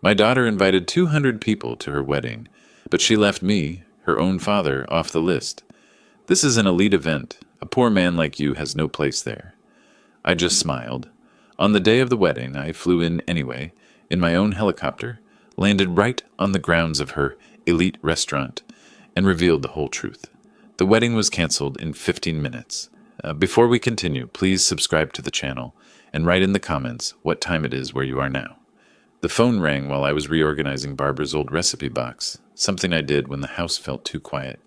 My daughter invited 200 people to her wedding, but she left me, her own father, off the list. This is an elite event. A poor man like you has no place there. I just smiled. On the day of the wedding, I flew in anyway, in my own helicopter, landed right on the grounds of her elite restaurant, and revealed the whole truth. The wedding was canceled in 15 minutes. Before we continue, please subscribe to the channel and write in the comments what time it is where you are now. The phone rang while I was reorganizing Barbara's old recipe box, something I did when the house felt too quiet.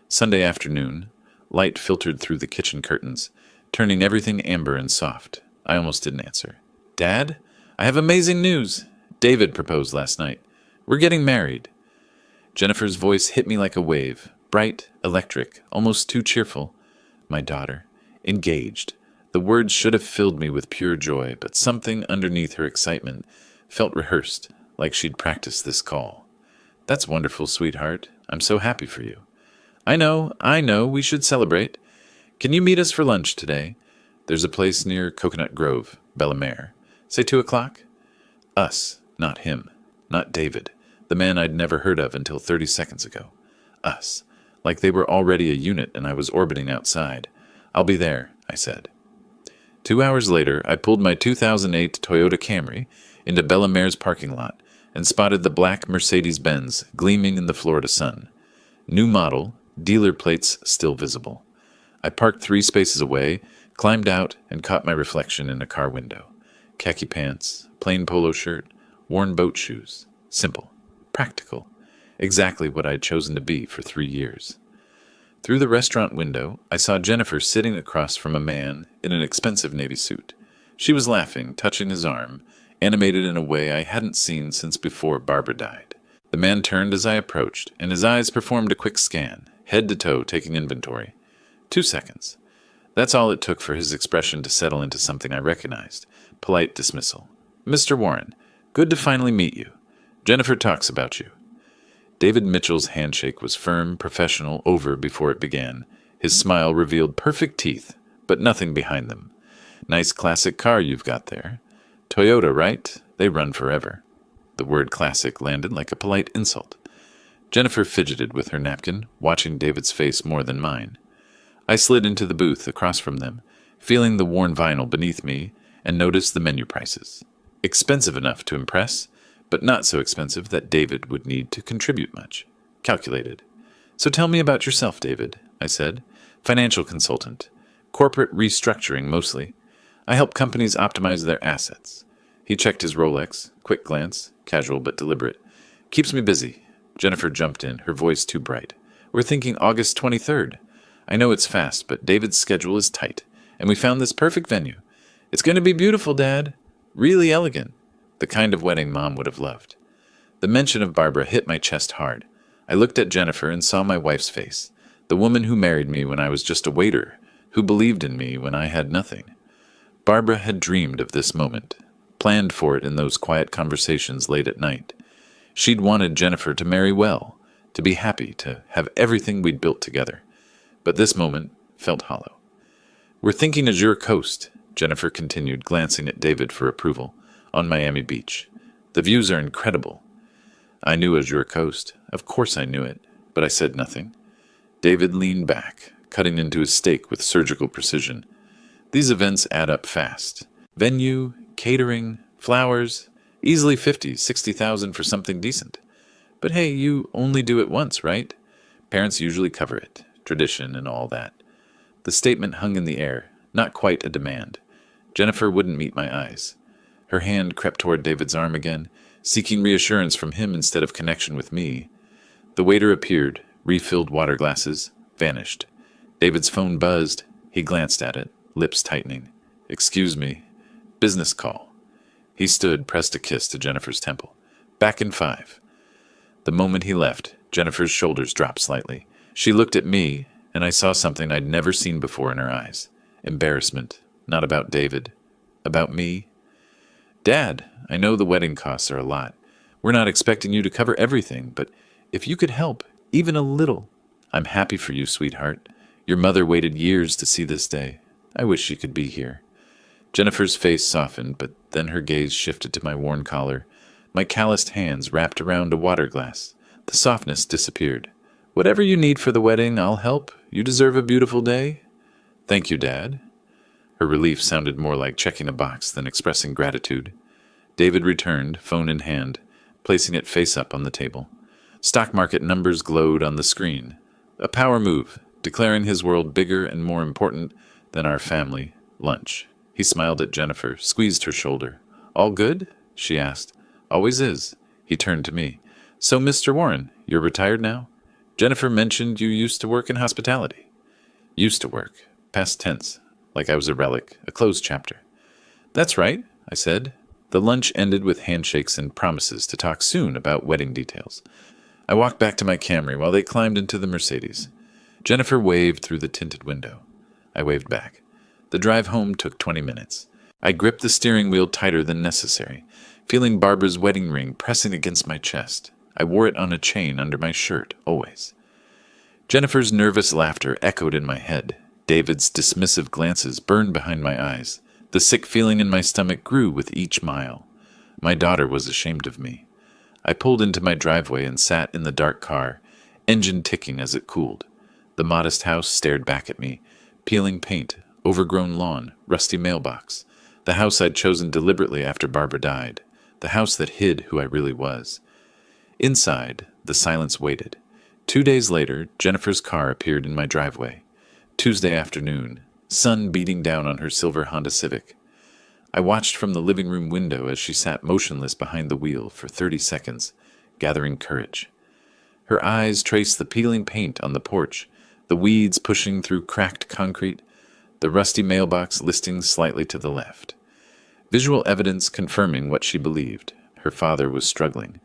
Sunday afternoon, light filtered through the kitchen curtains, turning everything amber and soft. I almost didn't answer. Dad, I have amazing news. David proposed last night. We're getting married. Jennifer's voice hit me like a wave, bright, electric, almost too cheerful. My daughter, engaged. The words should have filled me with pure joy, but something underneath her excitement felt rehearsed, like she'd practiced this call. That's wonderful, sweetheart. I'm so happy for you. I know, we should celebrate. Can you meet us for lunch today? There's a place near Coconut Grove, Bellemare. Say 2 o'clock? Us, not him, not David, the man I'd never heard of until 30 seconds ago. Us, like they were already a unit and I was orbiting outside. I'll be there, I said. 2 hours later, I pulled my 2008 Toyota Camry into Bellemare's parking lot and spotted the black Mercedes-Benz gleaming in the Florida sun. New model, dealer plates still visible. I parked 3 spaces away, climbed out, and caught my reflection in a car window. Khaki pants, plain polo shirt, worn boat shoes. Simple, practical, exactly what I'd chosen to be for 3 years. Through the restaurant window, I saw Jennifer sitting across from a man in an expensive navy suit. She was laughing, touching his arm, animated in a way I hadn't seen since before Barbara died. The man turned as I approached, and his eyes performed a quick scan, head to toe taking inventory. 2 seconds. That's all it took for his expression to settle into something I recognized. Polite dismissal. Mr. Warren, good to finally meet you. Jennifer talks about you. David Mitchell's handshake was firm, professional, over before it began. His smile revealed perfect teeth, but nothing behind them. Nice classic car you've got there. Toyota, right? They run forever. The word classic landed like a polite insult. Jennifer fidgeted with her napkin, watching David's face more than mine. I slid into the booth across from them, feeling the worn vinyl beneath me, and noticed the menu prices. Expensive enough to impress, but not so expensive that David would need to contribute much. Calculated. So tell me about yourself, David, I said. Financial consultant. Corporate restructuring, mostly. I help companies optimize their assets. He checked his Rolex, quick glance, casual but deliberate. Keeps me busy. Jennifer jumped in, her voice too bright. We're thinking August 23rd. I know it's fast, but David's schedule is tight, and we found this perfect venue. It's going to be beautiful, Dad. Really elegant. The kind of wedding Mom would have loved. The mention of Barbara hit my chest hard. I looked at Jennifer and saw my wife's face, the woman who married me when I was just a waiter, who believed in me when I had nothing. Barbara had dreamed of this moment, planned for it in those quiet conversations late at night. She'd wanted Jennifer to marry well, to be happy, to have everything we'd built together. But this moment felt hollow. We're thinking Azure Coast, Jennifer continued, glancing at David for approval, on Miami Beach. The views are incredible. I knew Azure Coast. Of course I knew it, but I said nothing. David leaned back, cutting into his steak with surgical precision. These events add up fast. Venue, catering, flowers, easily 50, 60,000 for something decent. But hey, you only do it once, right? Parents usually cover it, tradition and all that. The statement hung in the air, not quite a demand. Jennifer wouldn't meet my eyes. Her hand crept toward David's arm again, seeking reassurance from him instead of connection with me. The waiter appeared, refilled water glasses, vanished. David's phone buzzed. He glanced at it, lips tightening. Excuse me. Business call. He stood, pressed a kiss to Jennifer's temple. Back in 5. The moment he left, Jennifer's shoulders dropped slightly. She looked at me, and I saw something I'd never seen before in her eyes. Embarrassment. Not about David. About me. Dad, I know the wedding costs are a lot. We're not expecting you to cover everything, but if you could help, even a little. I'm happy for you, sweetheart. Your mother waited years to see this day. I wish she could be here. Jennifer's face softened, but then her gaze shifted to my worn collar. My calloused hands wrapped around a water glass. The softness disappeared. Whatever you need for the wedding, I'll help. You deserve a beautiful day. Thank you, Dad. Her relief sounded more like checking a box than expressing gratitude. David returned, phone in hand, placing it face up on the table. Stock market numbers glowed on the screen. A power move, declaring his world bigger and more important than our family lunch. He smiled at Jennifer, squeezed her shoulder. All good? She asked. Always is. He turned to me. So, Mr. Warren, you're retired now? Jennifer mentioned you used to work in hospitality. Used to work. Past tense. Like I was a relic, a closed chapter. That's right, I said. The lunch ended with handshakes and promises to talk soon about wedding details. I walked back to my Camry while they climbed into the Mercedes. Jennifer waved through the tinted window. I waved back. The drive home took 20 minutes. I gripped the steering wheel tighter than necessary, feeling Barbara's wedding ring pressing against my chest. I wore it on a chain under my shirt, always. Jennifer's nervous laughter echoed in my head. David's dismissive glances burned behind my eyes. The sick feeling in my stomach grew with each mile. My daughter was ashamed of me. I pulled into my driveway and sat in the dark car, engine ticking as it cooled. The modest house stared back at me, peeling paint, overgrown lawn, rusty mailbox. The house I'd chosen deliberately after Barbara died. The house that hid who I really was. Inside, the silence waited. 2 days later, Jennifer's car appeared in my driveway. Tuesday afternoon, sun beating down on her silver Honda Civic. I watched from the living room window as she sat motionless behind the wheel for 30 seconds, gathering courage. Her eyes traced the peeling paint on the porch, the weeds pushing through cracked concrete, the rusty mailbox listing slightly to the left. Visual evidence confirming what she believed. Her father was struggling.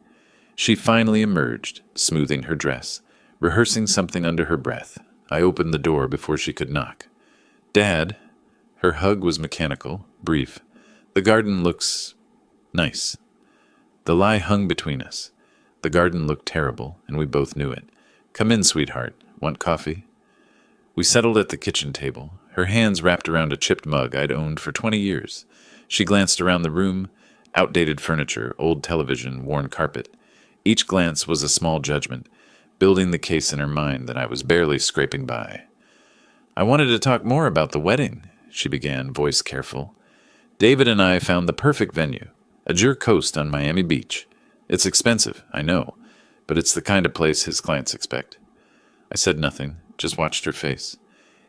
She finally emerged, smoothing her dress, rehearsing something under her breath. I opened the door before she could knock. Dad. Her hug was mechanical, brief. The garden looks nice. The lie hung between us. The garden looked terrible, and we both knew it. Come in, sweetheart. Want coffee? We settled at the kitchen table, her hands wrapped around a chipped mug I'd owned for 20 years. She glanced around the room, outdated furniture, old television, worn carpet. Each glance was a small judgment, building the case in her mind that I was barely scraping by. I wanted to talk more about the wedding, she began, voice careful. David and I found the perfect venue, Azure Coast on Miami Beach. It's expensive, I know, but it's the kind of place his clients expect. I said nothing, just watched her face.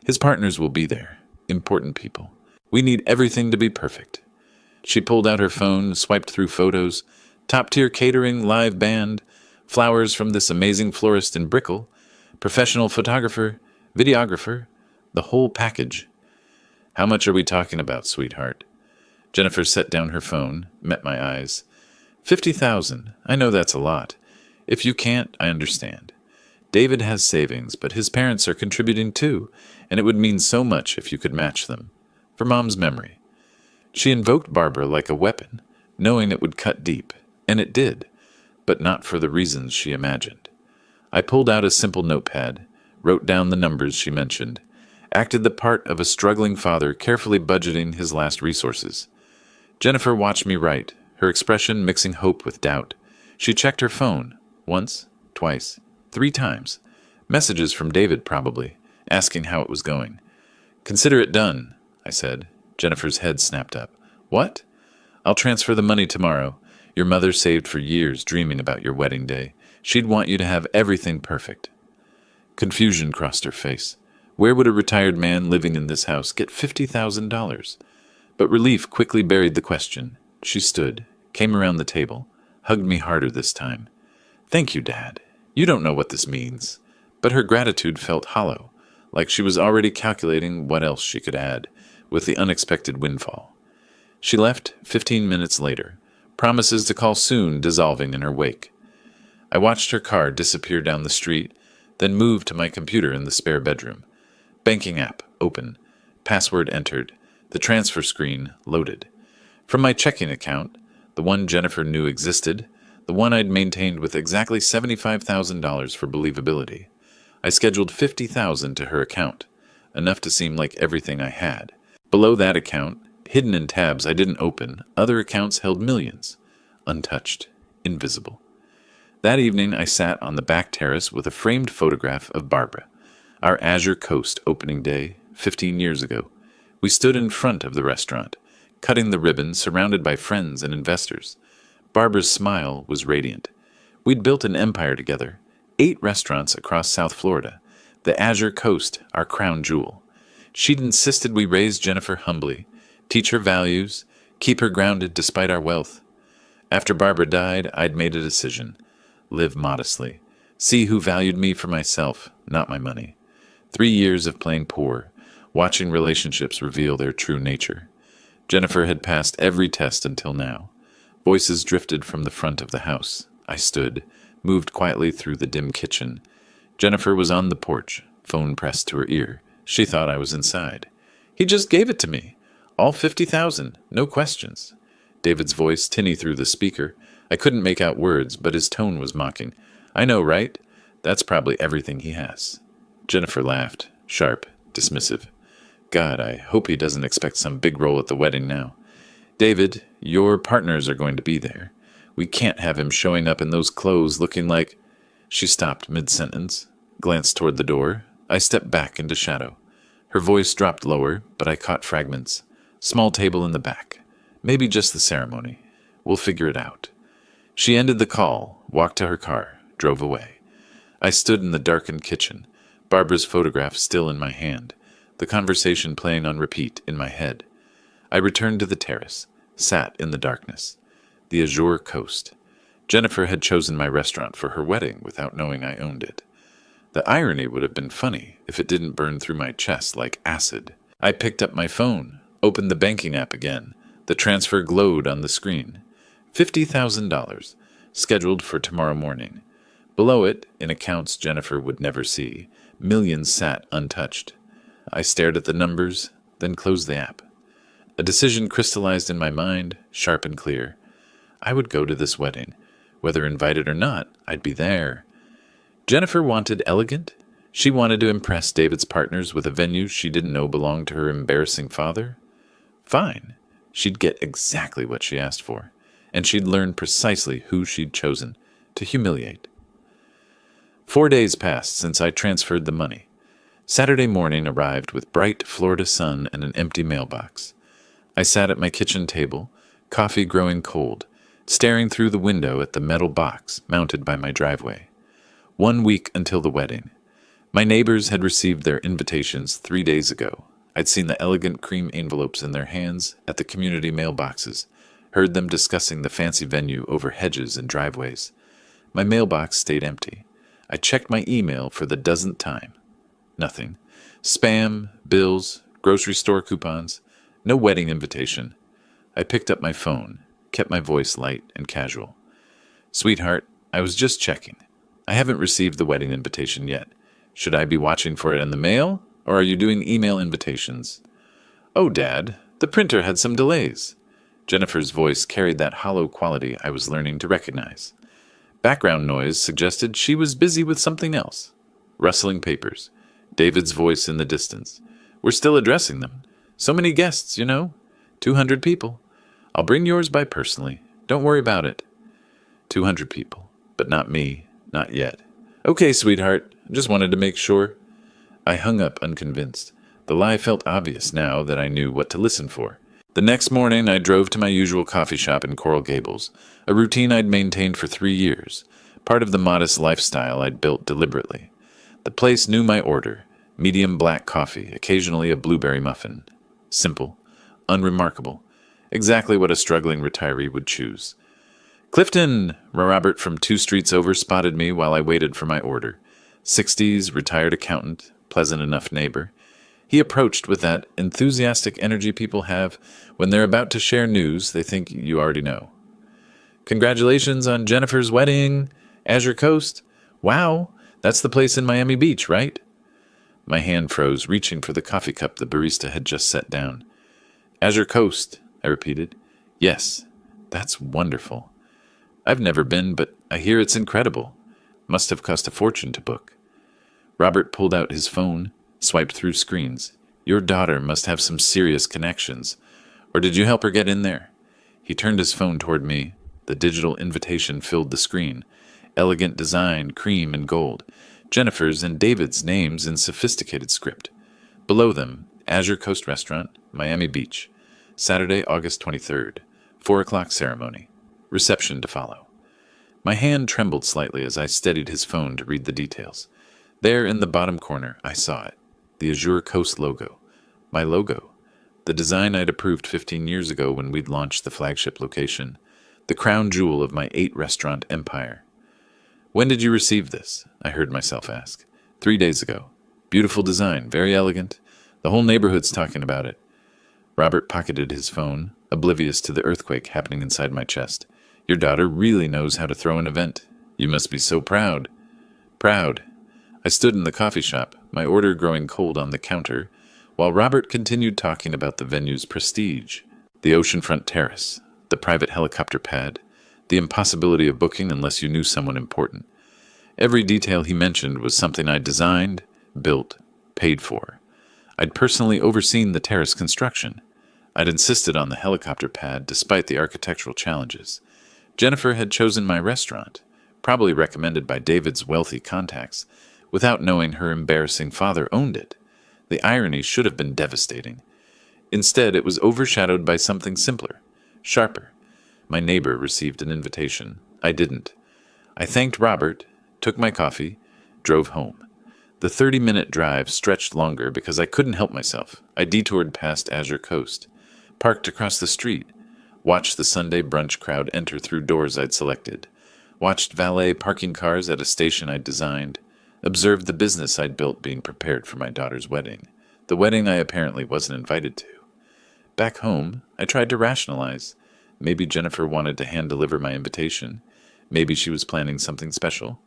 His partners will be there, important people. We need everything to be perfect. She pulled out her phone, swiped through photos, top-tier catering, live band, flowers from this amazing florist in Brickell, professional photographer, videographer, the whole package. How much are we talking about, sweetheart? Jennifer set down her phone, met my eyes. 50,000. I know that's a lot. If you can't, I understand. David has savings, but his parents are contributing too, and it would mean so much if you could match them. For Mom's memory. She invoked Barbara like a weapon, knowing it would cut deep, and it did, but not for the reasons she imagined. I pulled out a simple notepad, wrote down the numbers she mentioned, acted the part of a struggling father carefully budgeting his last resources. Jennifer watched me write, her expression mixing hope with doubt. She checked her phone, once, twice, 3 times. Messages from David, probably, asking how it was going. Consider it done, I said. Jennifer's head snapped up. What? I'll transfer the money tomorrow. Your mother saved for years dreaming about your wedding day. She'd want you to have everything perfect. Confusion crossed her face. Where would a retired man living in this house get $50,000? But relief quickly buried the question. She stood, came around the table, hugged me harder this time. Thank you, Dad. You don't know what this means. But her gratitude felt hollow, like she was already calculating what else she could add, with the unexpected windfall. She left 15 minutes later, promises to call soon dissolving in her wake. I watched her car disappear down the street, then moved to my computer in the spare bedroom. Banking app open, password entered, the transfer screen loaded. From my checking account, the one Jennifer knew existed, the one I'd maintained with exactly $75,000 for believability, I scheduled $50,000 to her account, enough to seem like everything I had. Below that account, hidden in tabs I didn't open, other accounts held millions, untouched. invisible. That evening, I sat on the back terrace with a framed photograph of Barbara, our Azure Coast opening day 15 years ago. We stood in front of the restaurant, cutting the ribbon, surrounded by friends and investors. Barbara's smile was radiant. We'd built an empire together, 8 restaurants across South Florida, the Azure Coast, our crown jewel. She'd insisted we raise Jennifer humbly, teach her values, keep her grounded despite our wealth. After Barbara died, I'd made a decision. Live modestly. See who valued me for myself, not my money. 3 years of playing poor, watching relationships reveal their true nature. Jennifer had passed every test until now. Voices drifted from the front of the house. I stood, moved quietly through the dim kitchen. Jennifer was on the porch, phone pressed to her ear. She thought I was inside. He just gave it to me. All 50,000, no questions. David's voice tinny through the speaker. I couldn't make out words, but his tone was mocking. I know, right? That's probably everything he has. Jennifer laughed, sharp, dismissive. God, I hope he doesn't expect some big role at the wedding now. David, your partners are going to be there. We can't have him showing up in those clothes looking like... She stopped mid-sentence, glanced toward the door. I stepped back into shadow. Her voice dropped lower, but I caught fragments. Small table in the back. Maybe just the ceremony. We'll figure it out. She ended the call, walked to her car, drove away. I stood in the darkened kitchen, Barbara's photograph still in my hand, the conversation playing on repeat in my head. I returned to the terrace, sat in the darkness. The Azure Coast. Jennifer had chosen my restaurant for her wedding without knowing I owned it. The irony would have been funny if it didn't burn through my chest like acid. I picked up my phone, opened the banking app again. The transfer glowed on the screen. $50,000, scheduled for tomorrow morning. Below it, in accounts Jennifer would never see, millions sat untouched. I stared at the numbers, then closed the app. A decision crystallized in my mind, sharp and clear. I would go to this wedding. Whether invited or not, I'd be there. Jennifer wanted elegant. She wanted to impress David's partners with a venue she didn't know belonged to her embarrassing father. Fine. She'd get exactly what she asked for, and she'd learn precisely who she'd chosen to humiliate. 4 days passed since I transferred the money. Saturday morning arrived with bright Florida sun and an empty mailbox. I sat at my kitchen table, coffee growing cold, staring through the window at the metal box mounted by my driveway. 1 week until the wedding. My neighbors had received their invitations 3 days ago. I'd seen the elegant cream envelopes in their hands at the community mailboxes, heard them discussing the fancy venue over hedges and driveways. My mailbox stayed empty. I checked my email for the dozenth time. Nothing. Spam, bills, grocery store coupons, no wedding invitation. I picked up my phone, kept my voice light and casual. Sweetheart, I was just checking. I haven't received the wedding invitation yet. Should I be watching for it in the mail, or are you doing email invitations? Oh, Dad, the printer had some delays. Jennifer's voice carried that hollow quality I was learning to recognize. Background noise suggested she was busy with something else. Rustling papers. David's voice in the distance. We're still addressing them. So many guests, 200 people. I'll bring yours by personally. Don't worry about it. 200 people. But not me. Not yet. Okay, sweetheart. Just wanted to make sure. I hung up unconvinced. The lie felt obvious now that I knew what to listen for. The next morning, I drove to my usual coffee shop in Coral Gables, a routine I'd maintained for 3 years, part of the modest lifestyle I'd built deliberately. The place knew my order: medium black coffee, occasionally a blueberry muffin. Simple, unremarkable, exactly what a struggling retiree would choose. Clifton! Robert from 2 streets over spotted me while I waited for my order. 60s, retired accountant, pleasant enough neighbor. He approached with that enthusiastic energy people have when they're about to share news they think you already know. Congratulations on Jennifer's wedding, Azure Coast. Wow, that's the place in Miami Beach, right? My hand froze, reaching for the coffee cup the barista had just set down. Azure Coast, I repeated. Yes, that's wonderful. I've never been, but I hear it's incredible. Must have cost a fortune to book. Robert pulled out his phone, swiped through screens. Your daughter must have some serious connections. Or did you help her get in there? He turned his phone toward me. The digital invitation filled the screen. Elegant design, cream and gold. Jennifer's and David's names in sophisticated script. Below them, Azure Coast Restaurant, Miami Beach. Saturday, August 23rd. 4 o'clock ceremony. Reception to follow. My hand trembled slightly as I steadied his phone to read the details. There in the bottom corner, I saw it. The Azure Coast logo. My logo. The design I'd approved 15 years ago when we'd launched the flagship location. The crown jewel of my 8-restaurant empire. When did you receive this? I heard myself ask. 3 days ago. Beautiful design, very elegant. The whole neighborhood's talking about it. Robert pocketed his phone, oblivious to the earthquake happening inside my chest. Your daughter really knows how to throw an event. You must be so proud. Proud. I stood in the coffee shop, my order growing cold on the counter, while Robert continued talking about the venue's prestige, the oceanfront terrace, the private helicopter pad, the impossibility of booking unless you knew someone important. Every detail he mentioned was something I'd designed, built, paid for. I'd personally overseen the terrace construction. I'd insisted on the helicopter pad despite the architectural challenges. Jennifer had chosen my restaurant, probably recommended by David's wealthy contacts, without knowing her embarrassing father owned it. The irony should have been devastating. Instead, it was overshadowed by something simpler, sharper. My neighbor received an invitation. I didn't. I thanked Robert, took my coffee, drove home. The 30-minute drive stretched longer because I couldn't help myself. I detoured past Azure Coast, parked across the street, watched the Sunday brunch crowd enter through doors I'd selected, watched valet parking cars at a station I'd designed, observed the business I'd built being prepared for my daughter's wedding, the wedding I apparently wasn't invited to. Back home, I tried to rationalize. Maybe Jennifer wanted to hand-deliver my invitation. Maybe she was planning something special.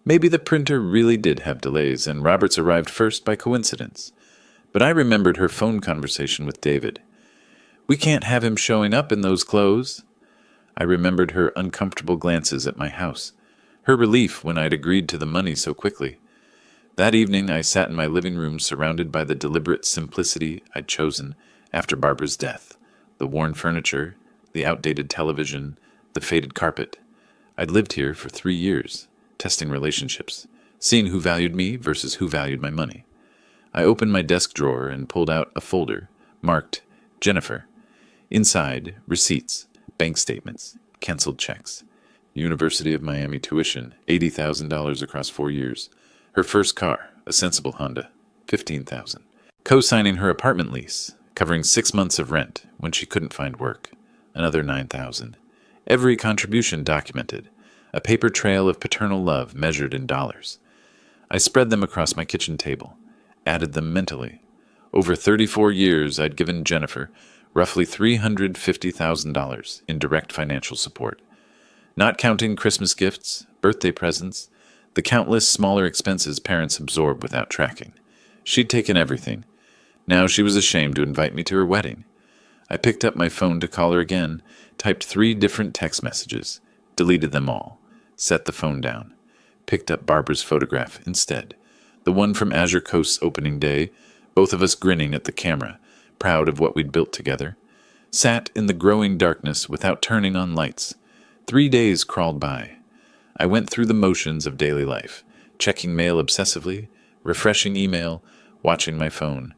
Maybe the printer really did have delays and Robert's arrived first by coincidence. But I remembered her phone conversation with David. We can't have him showing up in those clothes. I remembered her uncomfortable glances at my house, her relief when I'd agreed to the money so quickly. That evening, I sat in my living room surrounded by the deliberate simplicity I'd chosen after Barbara's death. The worn furniture, the outdated television, the faded carpet. I'd lived here for 3 years, testing relationships, seeing who valued me versus who valued my money. I opened my desk drawer and pulled out a folder marked Jennifer. Inside, receipts, bank statements, canceled checks. University of Miami tuition, $80,000 across 4 years. Her first car, a sensible Honda, $15,000. Co-signing her apartment lease, covering 6 months of rent when she couldn't find work, another $9,000. Every contribution documented, a paper trail of paternal love measured in dollars. I spread them across my kitchen table, added them mentally. Over 34 years, I'd given Jennifer roughly $350,000 in direct financial support. Not counting Christmas gifts, birthday presents, the countless smaller expenses parents absorb without tracking. She'd taken everything. Now she was ashamed to invite me to her wedding. I picked up my phone to call her again, typed 3 different text messages, deleted them all, set the phone down, picked up Barbara's photograph instead, the one from Azure Coast's opening day, both of us grinning at the camera, proud of what we'd built together, sat in the growing darkness without turning on lights. 3 days crawled by. I went through the motions of daily life, checking mail obsessively, refreshing email, watching my phone.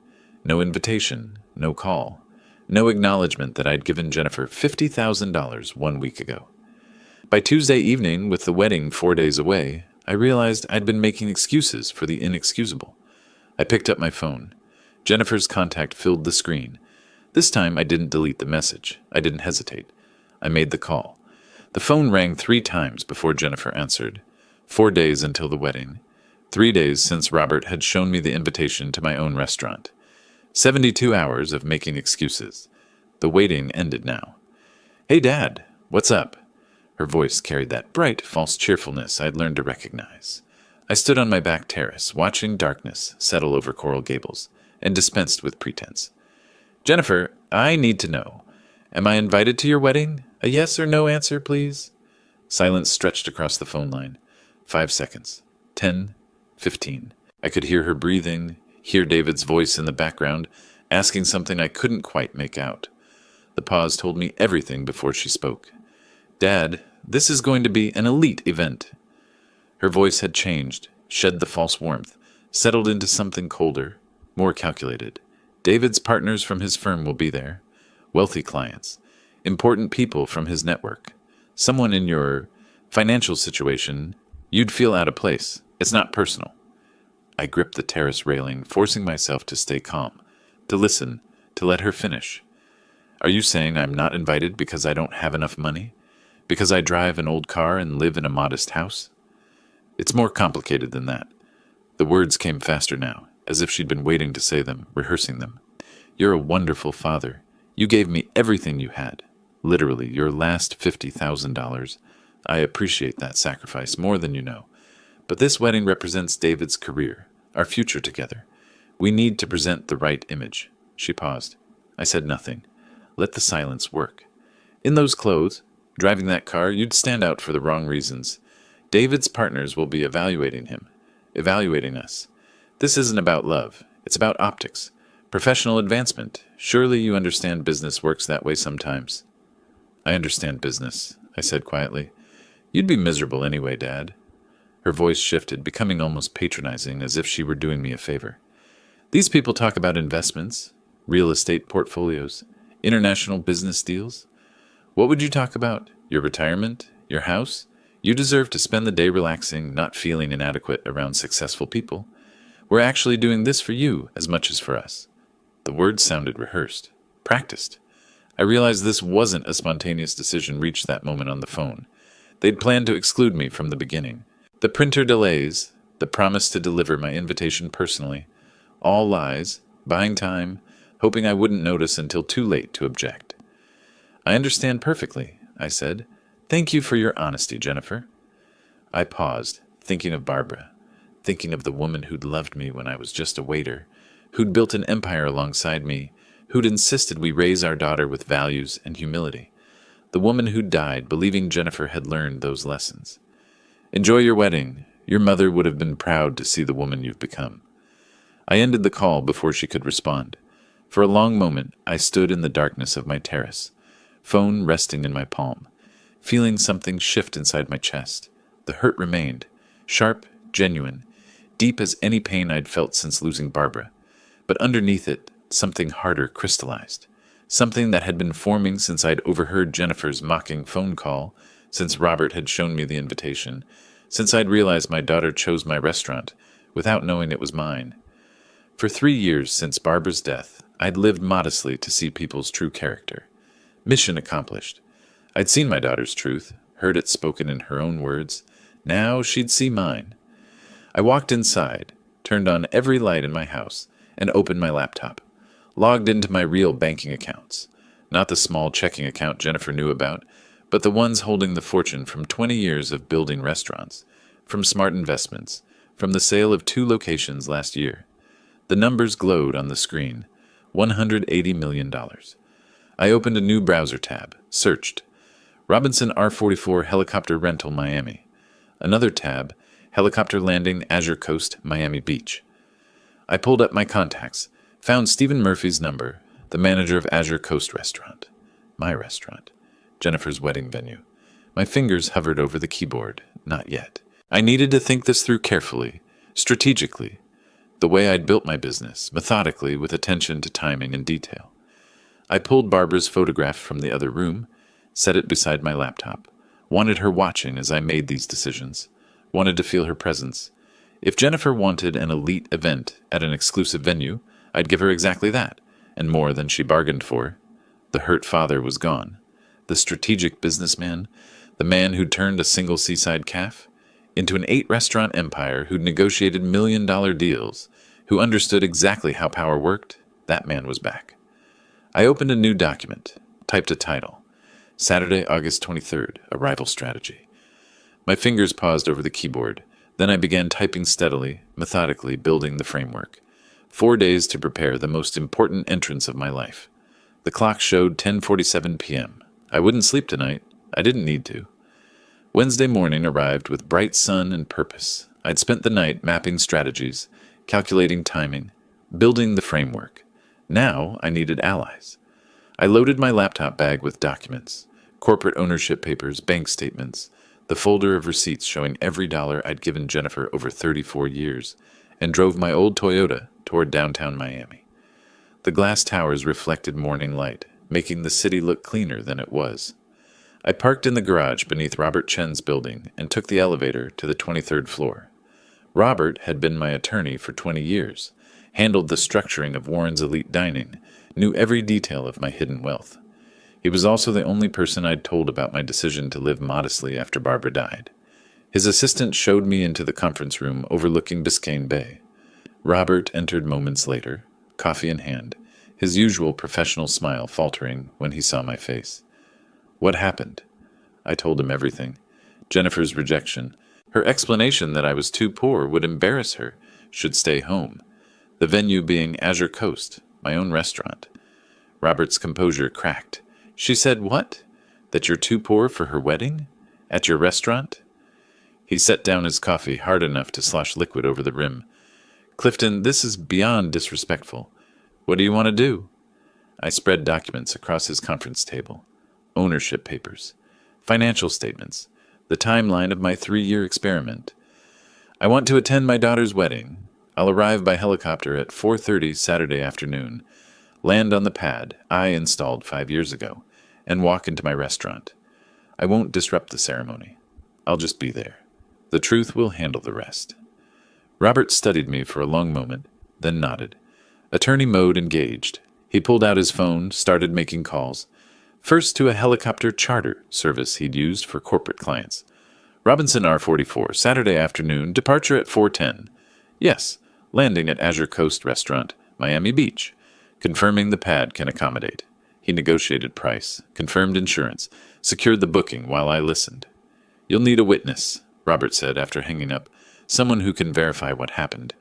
No invitation, no call, no acknowledgement that I'd given Jennifer $50,000 1 week ago. By Tuesday evening, with the wedding 4 days away, I realized I'd been making excuses for the inexcusable. I picked up my phone. Jennifer's contact filled the screen. This time I didn't delete the message. I didn't hesitate. I made the call. The phone rang 3 times before Jennifer answered. 4 days until the wedding. 3 days since Robert had shown me the invitation to my own restaurant. 72 hours of making excuses. The waiting ended now. Hey, Dad, what's up? Her voice carried that bright, false cheerfulness I'd learned to recognize. I stood on my back terrace, watching darkness settle over Coral Gables, and dispensed with pretense. Jennifer, I need to know. Am I invited to your wedding? A yes or no answer, please. Silence stretched across the phone line. 5 seconds. 10. 15. I could hear her breathing, hear David's voice in the background, asking something I couldn't quite make out. The pause told me everything before she spoke. Dad, This is going to be an elite event." Her voice had changed, shed the false warmth, settled into something colder, more calculated. "David's partners from his firm will be there. Wealthy clients. Important people from his network. Someone in your financial situation you'd feel out of place. It's not personal." I gripped the terrace railing, forcing myself to stay calm, to listen, to let her finish. "Are you saying I'm not invited because I don't have enough money? Because I drive an old car and live in a modest house?" "It's more complicated than that." The words came faster now, as if she'd been waiting to say them, rehearsing them. "You're a wonderful father. You gave me everything you had. Literally, your last $50,000. I appreciate that sacrifice more than you know. But this wedding represents David's career, our future together. We need to present the right image." She paused. I said nothing. Let the silence work. "In those clothes, driving that car, you'd stand out for the wrong reasons. David's partners will be evaluating him, evaluating us. This isn't about love. It's about optics. Professional advancement. Surely you understand business works that way sometimes." "I understand business," I said quietly. "You'd be miserable anyway, Dad." Her voice shifted, becoming almost patronizing, as if she were doing me a favor. "These people talk about investments, real estate portfolios, international business deals. What would you talk about? Your retirement? Your house? You deserve to spend the day relaxing, not feeling inadequate around successful people. We're actually doing this for you as much as for us." The words sounded rehearsed, practiced. I realized this wasn't a spontaneous decision reached that moment on the phone. They'd planned to exclude me from the beginning. The printer delays, the promise to deliver my invitation personally, all lies, buying time, hoping I wouldn't notice until too late to object. "I understand perfectly," I said. "Thank you for your honesty, Jennifer." I paused, thinking of Barbara, thinking of the woman who'd loved me when I was just a waiter, who'd built an empire alongside me, who'd insisted we raise our daughter with values and humility. The woman who'd died believing Jennifer had learned those lessons. "Enjoy your wedding. Your mother would have been proud to see the woman you've become." I ended the call before she could respond. For a long moment, I stood in the darkness of my terrace, phone resting in my palm, feeling something shift inside my chest. The hurt remained, sharp, genuine, deep as any pain I'd felt since losing Barbara. But underneath it, something harder crystallized, something that had been forming since I'd overheard Jennifer's mocking phone call, since Robert had shown me the invitation, since I'd realized my daughter chose my restaurant without knowing it was mine. For 3 years since Barbara's death, I'd lived modestly to see people's true character. Mission accomplished. I'd seen my daughter's truth, heard it spoken in her own words. Now she'd see mine. I walked inside, turned on every light in my house, and opened my laptop. Logged into my real banking accounts. Not the small checking account Jennifer knew about, but the ones holding the fortune from 20 years of building restaurants, from smart investments, from the sale of 2 locations last year. The numbers glowed on the screen. $180 million. I opened a new browser tab, searched. Robinson R44 Helicopter Rental Miami. Another tab, Helicopter Landing Azure Coast, Miami Beach. I pulled up my contacts, found Stephen Murphy's number, the manager of Azure Coast Restaurant. My restaurant. Jennifer's wedding venue. My fingers hovered over the keyboard. Not yet. I needed to think this through carefully, strategically, the way I'd built my business, methodically, with attention to timing and detail. I pulled Barbara's photograph from the other room, set it beside my laptop, wanted her watching as I made these decisions, wanted to feel her presence. If Jennifer wanted an elite event at an exclusive venue, I'd give her exactly that, and more than she bargained for. The hurt father was gone. The strategic businessman, the man who'd turned a single seaside cafe into an 8-restaurant empire, who'd negotiated million-dollar deals, who understood exactly how power worked, that man was back. I opened a new document, typed a title. Saturday, August 23rd, Arrival Strategy. My fingers paused over the keyboard. Then I began typing steadily, methodically, building the framework. 4 days to prepare the most important entrance of my life. The clock showed 10:47 p.m. I wouldn't sleep tonight. I didn't need to. Wednesday morning arrived with bright sun and purpose. I'd spent the night mapping strategies, calculating timing, building the framework. Now I needed allies. I loaded my laptop bag with documents, Corporate ownership papers, bank statements, the folder of receipts showing every dollar I'd given Jennifer over 34 years, and drove my old Toyota toward downtown Miami. The glass towers reflected morning light, making the city look cleaner than it was. I parked in the garage beneath Robert Chen's building and took the elevator to the 23rd floor. Robert had been my attorney for 20 years, handled the structuring of Warren's elite dining, knew every detail of my hidden wealth. He was also the only person I'd told about my decision to live modestly after Barbara died. His assistant showed me into the conference room overlooking Biscayne Bay. Robert entered moments later, coffee in hand, his usual professional smile faltering when he saw my face. What happened? I told him everything. Jennifer's rejection, her explanation that I was too poor would embarrass her, should stay home. The venue being Azure Coast, my own restaurant. Robert's composure cracked. She said, "What? That you're too poor for her wedding? At your restaurant?" He set down his coffee hard enough to slosh liquid over the rim. "Clifton, this is beyond disrespectful. What do you want to do?" I spread documents across his conference table. Ownership papers, financial statements, the timeline of my 3-year experiment. "I want to attend my daughter's wedding. I'll arrive by helicopter at 4:30 Saturday afternoon, land on the pad I installed 5 years ago, and walk into my restaurant. I won't disrupt the ceremony. I'll just be there. The truth will handle the rest." Robert studied me for a long moment, then nodded. Attorney mode engaged. He pulled out his phone, started making calls. First to a helicopter charter service he'd used for corporate clients. "Robinson R44, Saturday afternoon, departure at 4:10. "Yes, landing at Azure Coast Restaurant, Miami Beach. Confirming the pad can accommodate." He negotiated price, confirmed insurance, secured the booking while I listened. "You'll need a witness," Robert said after hanging up. "Someone who can verify what happened.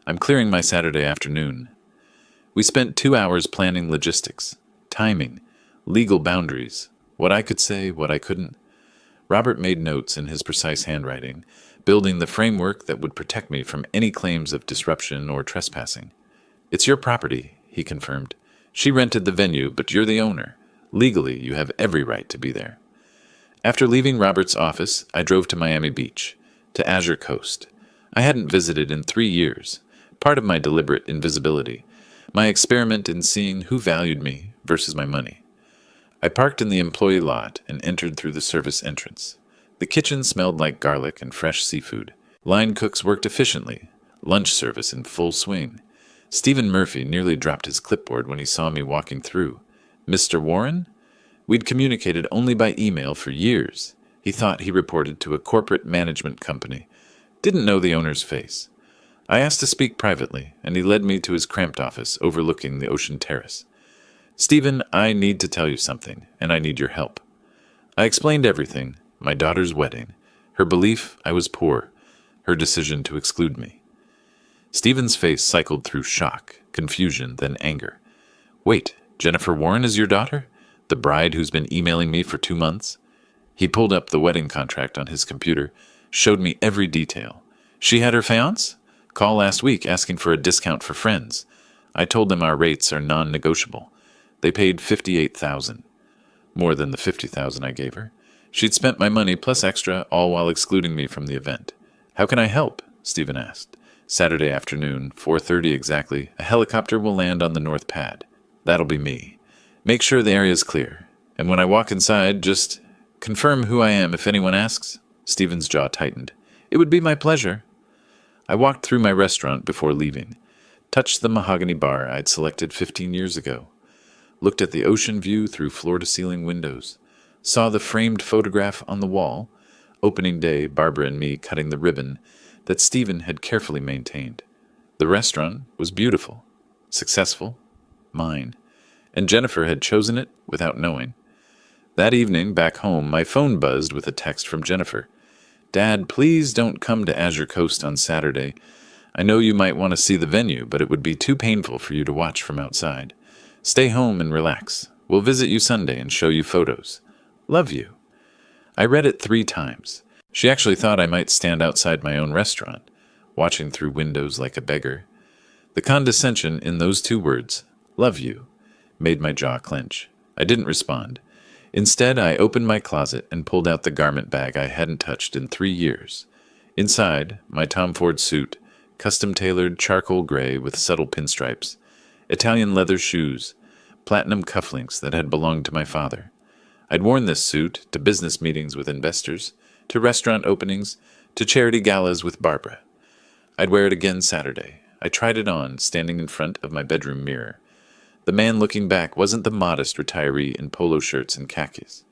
I'm clearing my Saturday afternoon." We spent 2 hours planning logistics, timing, legal boundaries, what I could say, what I couldn't. Robert made notes in his precise handwriting, building the framework that would protect me from any claims of disruption or trespassing. "It's your property," he confirmed. "She rented the venue, but you're the owner. Legally, you have every right to be there." After leaving Robert's office, I drove to Miami Beach, to Azure Coast. I hadn't visited in 3 years, part of my deliberate invisibility, my experiment in seeing who valued me versus my money. I parked in the employee lot and entered through the service entrance. The kitchen smelled like garlic and fresh seafood. Line cooks worked efficiently, lunch service in full swing. Stephen Murphy nearly dropped his clipboard when he saw me walking through. "Mr. Warren?" We'd communicated only by email for years. He thought he reported to a corporate management company. Didn't know the owner's face. I asked to speak privately, and he led me to his cramped office overlooking the ocean terrace. "Stephen, I need to tell you something, and I need your help." I explained everything, my daughter's wedding, her belief I was poor, her decision to exclude me. Stephen's face cycled through shock, confusion, then anger. "Wait, Jennifer Warren is your daughter? The bride who's been emailing me for 2 months?" He pulled up the wedding contract on his computer, showed me every detail. "She had her fiancé? Call last week asking for a discount for friends. I told them our rates are non-negotiable. They paid $58,000. More than the $50,000 I gave her. She'd spent my money plus extra, all while excluding me from the event. "How can I help?" Stephen asked. "Saturday afternoon, 4:30 exactly, a helicopter will land on the North Pad. That'll be me. Make sure the area's clear. And when I walk inside, just confirm who I am if anyone asks." Stephen's jaw tightened. "It would be my pleasure." I walked through my restaurant before leaving, touched the mahogany bar I'd selected 15 years ago, looked at the ocean view through floor-to-ceiling windows, saw the framed photograph on the wall, opening day, Barbara and me cutting the ribbon, that Stephen had carefully maintained. The restaurant was beautiful, successful, mine, and Jennifer had chosen it without knowing. That evening, back home, my phone buzzed with a text from Jennifer. "Dad, please don't come to Azure Coast on Saturday. I know you might want to see the venue, but it would be too painful for you to watch from outside. Stay home and relax. We'll visit you Sunday and show you photos. Love you." I read it 3 times. She actually thought I might stand outside my own restaurant, watching through windows like a beggar. The condescension in those 2 words, "love you," made my jaw clench. I didn't respond. Instead, I opened my closet and pulled out the garment bag I hadn't touched in 3 years. Inside, my Tom Ford suit, custom-tailored charcoal gray with subtle pinstripes, Italian leather shoes, platinum cufflinks that had belonged to my father. I'd worn this suit to business meetings with investors, to restaurant openings, to charity galas with Barbara. I'd wear it again Saturday. I tried it on, standing in front of my bedroom mirror. The man looking back wasn't the modest retiree in polo shirts and khakis.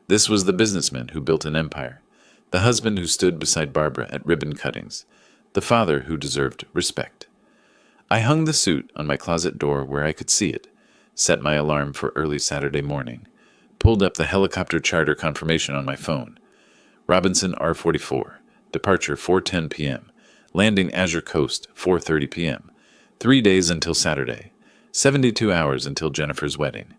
This was the businessman who built an empire, the husband who stood beside Barbara at ribbon cuttings, the father who deserved respect. I hung the suit on my closet door where I could see it, set my alarm for early Saturday morning, pulled up the helicopter charter confirmation on my phone. Robinson R-44, departure 4:10 p.m., landing Azure Coast 4:30 p.m., 3 days until Saturday, 72 hours until Jennifer's wedding.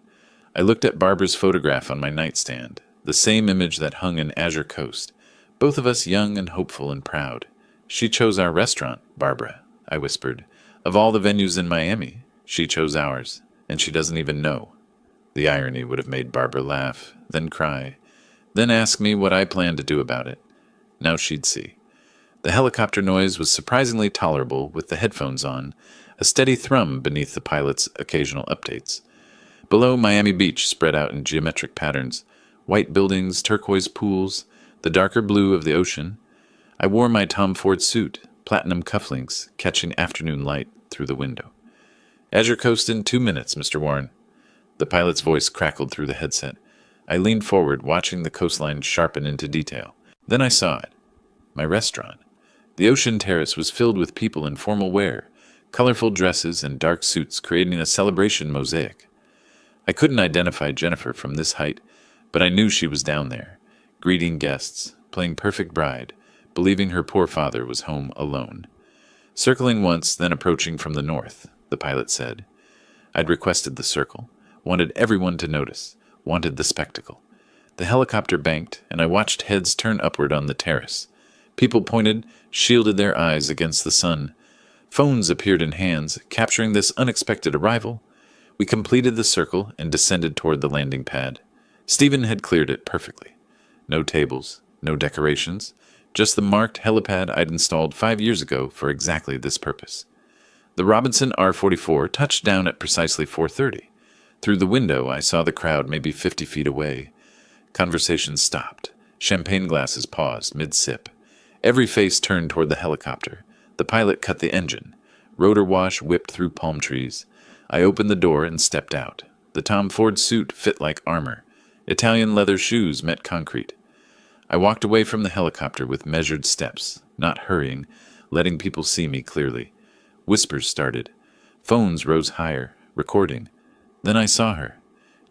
I looked at Barbara's photograph on my nightstand, the same image that hung in Azure Coast, both of us young and hopeful and proud. She chose our restaurant, Barbara, I whispered. Of all the venues in Miami, she chose ours, and she doesn't even know. The irony would have made Barbara laugh, then cry, then ask me what I planned to do about it. Now she'd see. The helicopter noise was surprisingly tolerable with the headphones on, a steady thrum beneath the pilot's occasional updates. Below, Miami Beach spread out in geometric patterns, white buildings, turquoise pools, the darker blue of the ocean. I wore my Tom Ford suit, platinum cufflinks, catching afternoon light through the window. Azure Coast in 2 minutes, Mr. Warren. The pilot's voice crackled through the headset. I leaned forward, watching the coastline sharpen into detail. Then I saw it. My restaurant. The ocean terrace was filled with people in formal wear, colorful dresses and dark suits creating a celebration mosaic. I couldn't identify Jennifer from this height, but I knew she was down there, greeting guests, playing perfect bride, believing her poor father was home alone. Circling once, then approaching from the north, the pilot said. I'd requested the circle, wanted everyone to notice, wanted the spectacle. The helicopter banked, and I watched heads turn upward on the terrace. People pointed, shielded their eyes against the sun. Phones appeared in hands, capturing this unexpected arrival. We completed the circle and descended toward the landing pad. Stephen had cleared it perfectly. No tables, no decorations, just the marked helipad I'd installed 5 years ago for exactly this purpose. The Robinson R-44 touched down at precisely 4:30. Through the window, I saw the crowd maybe 50 feet away. Conversations stopped. Champagne glasses paused mid-sip. Every face turned toward the helicopter. The pilot cut the engine. Rotor wash whipped through palm trees. I opened the door and stepped out. The Tom Ford suit fit like armor. Italian leather shoes met concrete. I walked away from the helicopter with measured steps, not hurrying, letting people see me clearly. Whispers started. Phones rose higher, recording. Then I saw her.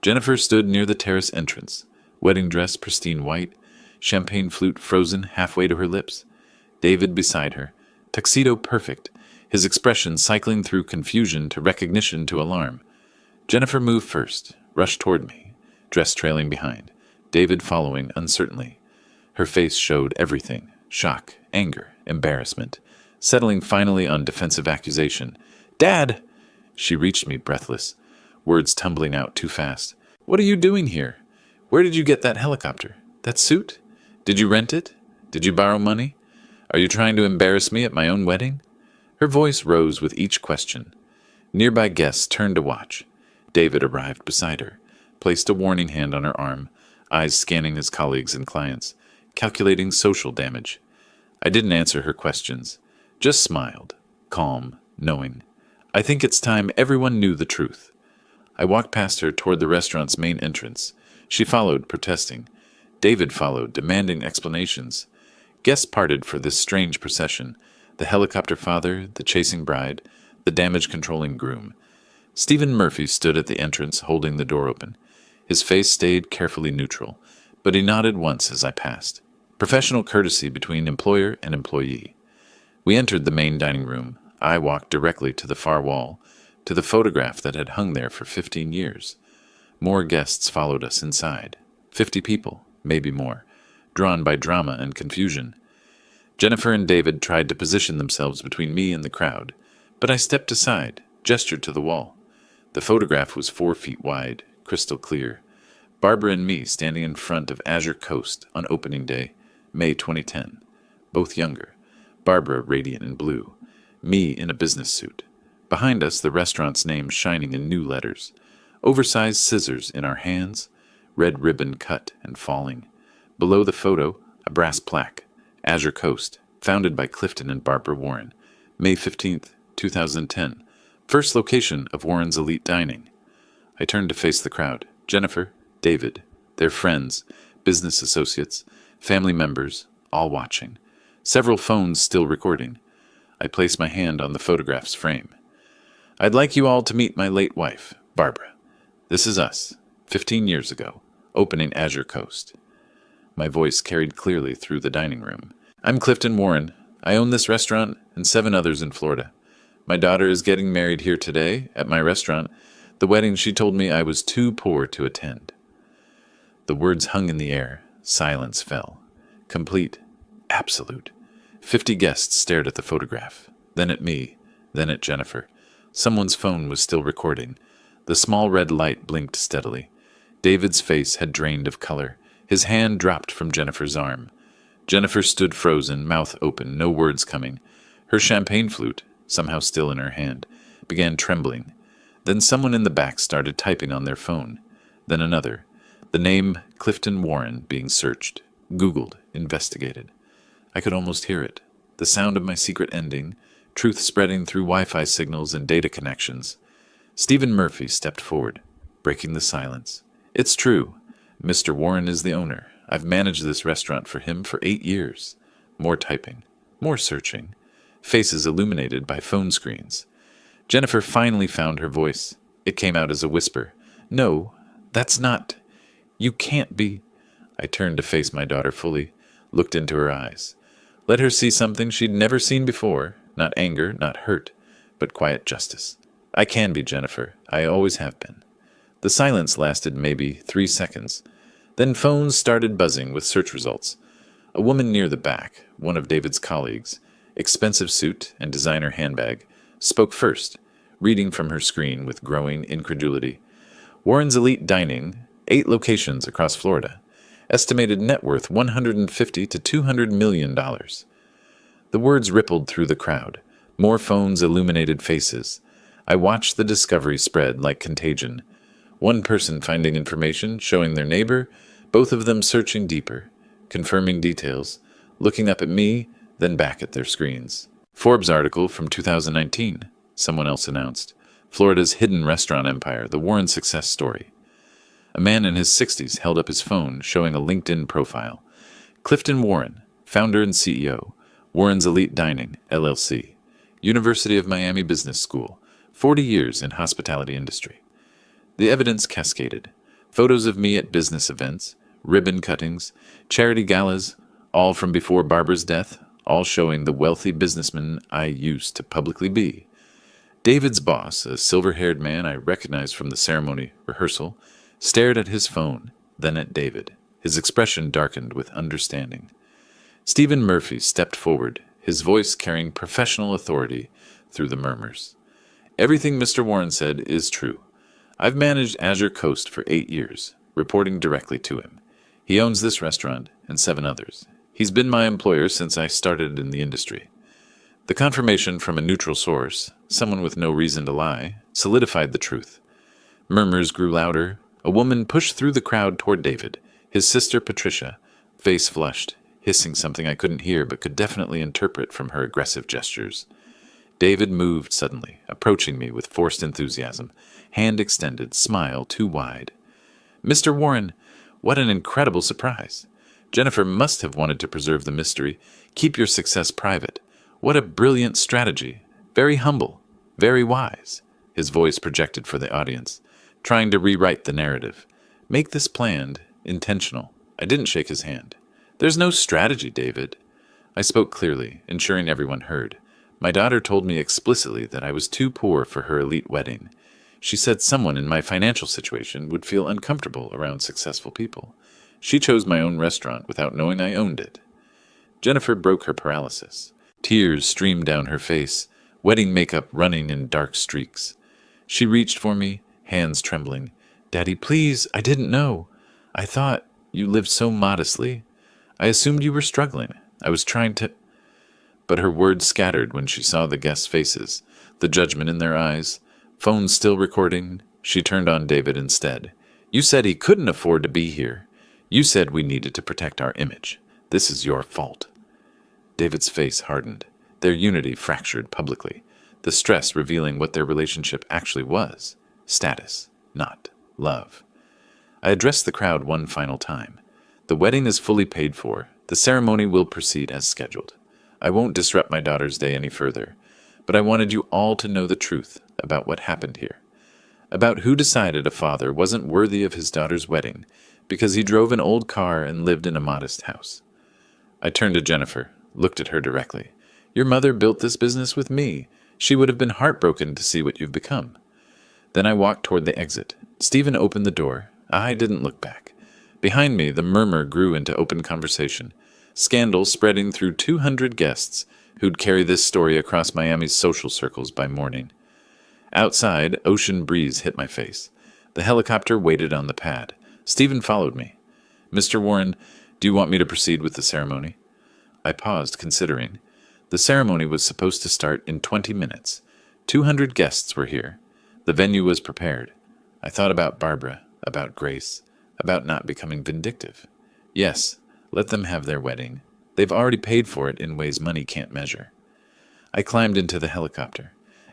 Jennifer stood near the terrace entrance, wedding dress pristine white, champagne flute frozen halfway to her lips. David beside her, tuxedo perfect, his expression cycling through confusion to recognition to alarm. Jennifer moved first, rushed toward me, dress trailing behind, David following uncertainly. Her face showed everything, shock, anger, embarrassment, settling finally on defensive accusation. "Dad!" She reached me breathless, words tumbling out too fast. "What are you doing here? Where did you get that helicopter? That suit? Did you rent it? Did you borrow money? Are you trying to embarrass me at my own wedding?" Her voice rose with each question. Nearby guests turned to watch. David arrived beside her, placed a warning hand on her arm, eyes scanning his colleagues and clients, calculating social damage. I didn't answer her questions, just smiled, calm, knowing. I think it's time everyone knew the truth. I walked past her toward the restaurant's main entrance. She followed, protesting. David followed, demanding explanations. Guests parted for this strange procession, the helicopter father, the chasing bride, the damage-controlling groom. Stephen Murphy stood at the entrance, holding the door open. His face stayed carefully neutral, but he nodded once as I passed. Professional courtesy between employer and employee. We entered the main dining room. I walked directly to the far wall, to the photograph that had hung there for 15 years. More guests followed us inside. 50 people, maybe more, drawn by drama and confusion. Jennifer and David tried to position themselves between me and the crowd, but I stepped aside, gestured to the wall. The photograph was 4 feet wide, crystal clear. Barbara and me standing in front of Azure Coast on opening day, May 2010. Both younger. Barbara radiant in blue. Me in a business suit. Behind us, the restaurant's name shining in new letters. Oversized scissors in our hands. Red ribbon cut and falling. Below the photo, a brass plaque. Azure Coast. Founded by Clifton and Barbara Warren. May 15th, 2010. First location of Warren's Elite Dining. I turned to face the crowd. Jennifer, David, their friends, business associates, family members, all watching. Several phones still recording. I placed my hand on the photograph's frame. I'd like you all to meet my late wife, Barbara. This is us, 15 years ago, opening Azure Coast. My voice carried clearly through the dining room. I'm Clifton Warren. I own this restaurant and 7 others in Florida. My daughter is getting married here today at my restaurant, the wedding she told me I was too poor to attend. The words hung in the air. Silence fell. Complete. Absolute. 50 guests stared at the photograph, then at me, then at Jennifer. Someone's phone was still recording. The small red light blinked steadily. David's face had drained of color. His hand dropped from Jennifer's arm. Jennifer stood frozen, mouth open, no words coming. Her champagne flute, somehow still in her hand, began trembling. Then someone in the back started typing on their phone. Then another. The name Clifton Warren being searched, Googled, investigated. I could almost hear it. The sound of my secret ending, truth spreading through Wi-Fi signals and data connections. Stephen Murphy stepped forward, breaking the silence. It's true. Mr. Warren is the owner. I've managed this restaurant for him for 8 years. More typing. More searching. Faces illuminated by phone screens. Jennifer finally found her voice. It came out as a whisper. No, that's not. You can't be. I turned to face my daughter fully, looked into her eyes. Let her see something she'd never seen before. Not anger, not hurt, but quiet justice. I can be, Jennifer. I always have been. The silence lasted maybe 3 seconds. Then phones started buzzing with search results. A woman near the back, one of David's colleagues, expensive suit and designer handbag, spoke first, reading from her screen with growing incredulity. Warren's Elite Dining, 8 locations across Florida. Estimated net worth $150 to $200 million. The words rippled through the crowd. More phones illuminated faces. I watched the discovery spread like contagion. One person finding information, showing their neighbor, both of them searching deeper, confirming details, looking up at me, then back at their screens. Forbes article from 2019, someone else announced. Florida's hidden restaurant empire, the Warren success story. A man in his 60s held up his phone, showing a LinkedIn profile. Clifton Warren, founder and CEO, Warren's Elite Dining, LLC. University of Miami Business School, 40 years in hospitality industry. The evidence cascaded. Photos of me at business events, ribbon cuttings, charity galas, all from before Barbara's death, all showing the wealthy businessman I used to publicly be. David's boss, a silver-haired man I recognized from the ceremony rehearsal, stared at his phone, then at David. His expression darkened with understanding. Stephen Murphy stepped forward, his voice carrying professional authority through the murmurs. Everything Mr. Warren said is true. I've managed Azure Coast for 8 years, reporting directly to him. He owns this restaurant and 7 others. He's been my employer since I started in the industry. The confirmation from a neutral source, someone with no reason to lie, solidified the truth. Murmurs grew louder. A woman pushed through the crowd toward David, his sister Patricia, face flushed, hissing something I couldn't hear but could definitely interpret from her aggressive gestures. David moved suddenly, approaching me with forced enthusiasm, hand extended, smile too wide. Mr. Warren, what an incredible surprise. Jennifer must have wanted to preserve the mystery. Keep your success private. What a brilliant strategy. Very humble, very wise. His voice projected for the audience, trying to rewrite the narrative. Make this planned, intentional. I didn't shake his hand. There's no strategy, David. I spoke clearly, ensuring everyone heard. My daughter told me explicitly that I was too poor for her elite wedding. She said someone in my financial situation would feel uncomfortable around successful people. She chose my own restaurant without knowing I owned it. Jennifer broke her paralysis. Tears streamed down her face, wedding makeup running in dark streaks. She reached for me, hands trembling. Daddy, please, I didn't know. I thought you lived so modestly. I assumed you were struggling. I was trying to. But her words scattered when she saw the guests' faces, the judgment in their eyes. Phone still recording, she turned on David instead. You said he couldn't afford to be here. You said we needed to protect our image. This is your fault. David's face hardened. Their unity fractured publicly, the stress revealing what their relationship actually was. Status, not love. I addressed the crowd one final time. The wedding is fully paid for. The ceremony will proceed as scheduled. I won't disrupt my daughter's day any further, but I wanted you all to know the truth about what happened here. About who decided a father wasn't worthy of his daughter's wedding because he drove an old car and lived in a modest house. I turned to Jennifer, looked at her directly. Your mother built this business with me. She would have been heartbroken to see what you've become. Then I walked toward the exit. Stephen opened the door. I didn't look back. Behind me, the murmur grew into open conversation, scandal spreading through 200 guests who'd carry this story across Miami's social circles by morning. Outside, ocean breeze hit my face. The helicopter waited on the pad. Stephen followed me. Mr. Warren, do you want me to proceed with the ceremony? I paused, considering. The ceremony was supposed to start in 20 minutes. 200 guests were here. The venue was prepared. I thought about Barbara, about Grace, about not becoming vindictive. Yes, let them have their wedding. They've already paid for it in ways money can't measure. I climbed into the helicopter.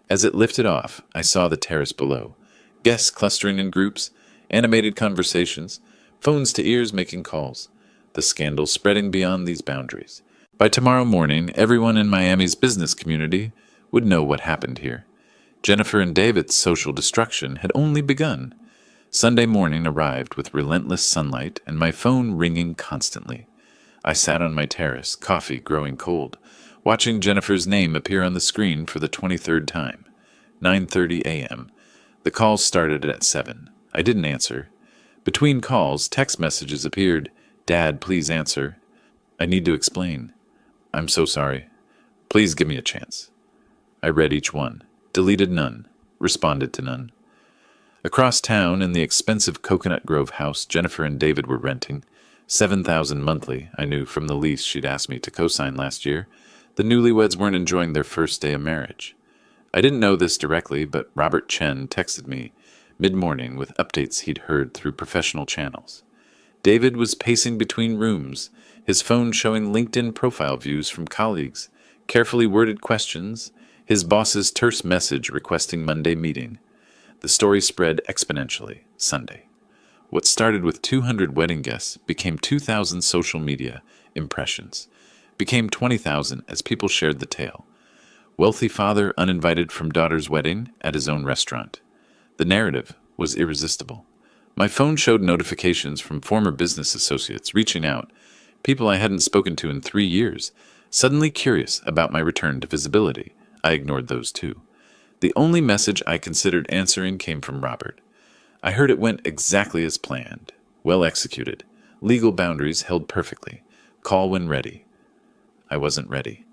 As it lifted off, I saw the terrace below. Guests clustering in groups, animated conversations, phones to ears making calls. The scandal spreading beyond these boundaries. By tomorrow morning, everyone in Miami's business community would know what happened here. Jennifer and David's social destruction had only begun. Sunday morning arrived with relentless sunlight and my phone ringing constantly. I sat on my terrace, coffee growing cold, watching Jennifer's name appear on the screen for the 23rd time. 9:30 a.m. The call started at 7. I didn't answer. Between calls, text messages appeared. Dad, please answer. I need to explain. I'm so sorry. Please give me a chance. I read each one, deleted none, responded to none. Across town, in the expensive Coconut Grove house Jennifer and David were renting, $7,000 monthly, I knew from the lease she'd asked me to co-sign last year, the newlyweds weren't enjoying their first day of marriage. I didn't know this directly, but Robert Chen texted me mid-morning with updates he'd heard through professional channels. David was pacing between rooms, his phone showing LinkedIn profile views from colleagues, carefully worded questions, his boss's terse message requesting Monday meeting. The story spread exponentially Sunday. What started with 200 wedding guests became 2,000 social media impressions, became 20,000 as people shared the tale. Wealthy father uninvited from daughter's wedding at his own restaurant. The narrative was irresistible. My phone showed notifications from former business associates reaching out, people I hadn't spoken to in 3 years, suddenly curious about my return to visibility. I ignored those too. The only message I considered answering came from Robert. I heard it went exactly as planned, well executed, legal boundaries held perfectly, call when ready. I wasn't ready.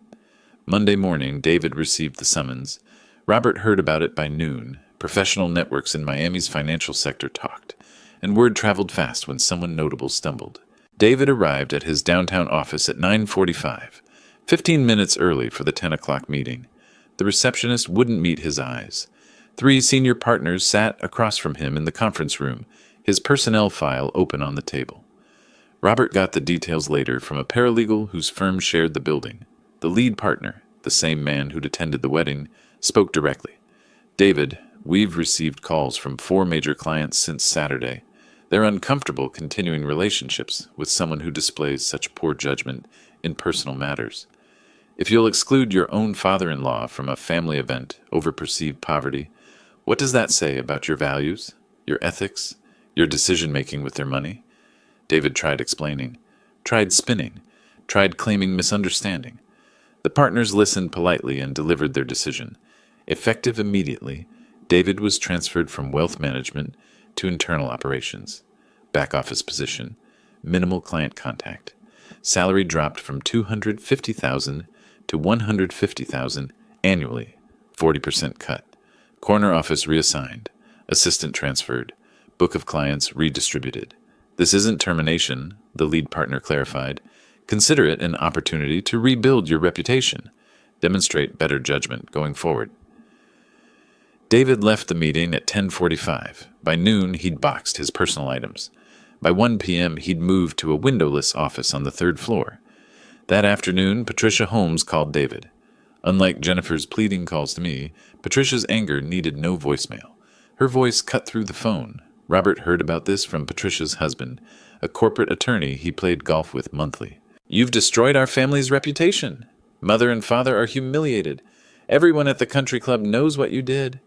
Monday morning, David received the summons. Robert heard about it by noon. Professional networks in Miami's financial sector talked, and word traveled fast when someone notable stumbled. David arrived at his downtown office at 9:45, 15 minutes early for the 10 o'clock meeting. The receptionist wouldn't meet his eyes. 3 senior partners sat across from him in the conference room, his personnel file open on the table. Robert got the details later from a paralegal whose firm shared the building. The lead partner, the same man who'd attended the wedding, spoke directly. David, we've received calls from 4 major clients since Saturday. They're uncomfortable continuing relationships with someone who displays such poor judgment in personal matters. If you'll exclude your own father-in-law from a family event over perceived poverty, what does that say about your values, your ethics, your decision-making with their money? David tried explaining, tried spinning, tried claiming misunderstanding. The partners listened politely and delivered their decision. Effective immediately, David was transferred from wealth management to internal operations, back office position, minimal client contact. Salary dropped from $250,000 to $150,000 annually, 40% cut. Corner office reassigned, assistant transferred, book of clients redistributed. This isn't termination, the lead partner clarified. Consider it an opportunity to rebuild your reputation. Demonstrate better judgment going forward. David left the meeting at 10:45. By noon, he'd boxed his personal items. By 1 p.m., he'd moved to a windowless office on the 3rd floor. That afternoon, Patricia Holmes called David. Unlike Jennifer's pleading calls to me, Patricia's anger needed no voicemail. Her voice cut through the phone. Robert heard about this from Patricia's husband, a corporate attorney he played golf with monthly. "You've destroyed our family's reputation. Mother and father are humiliated. Everyone at the country club knows what you did.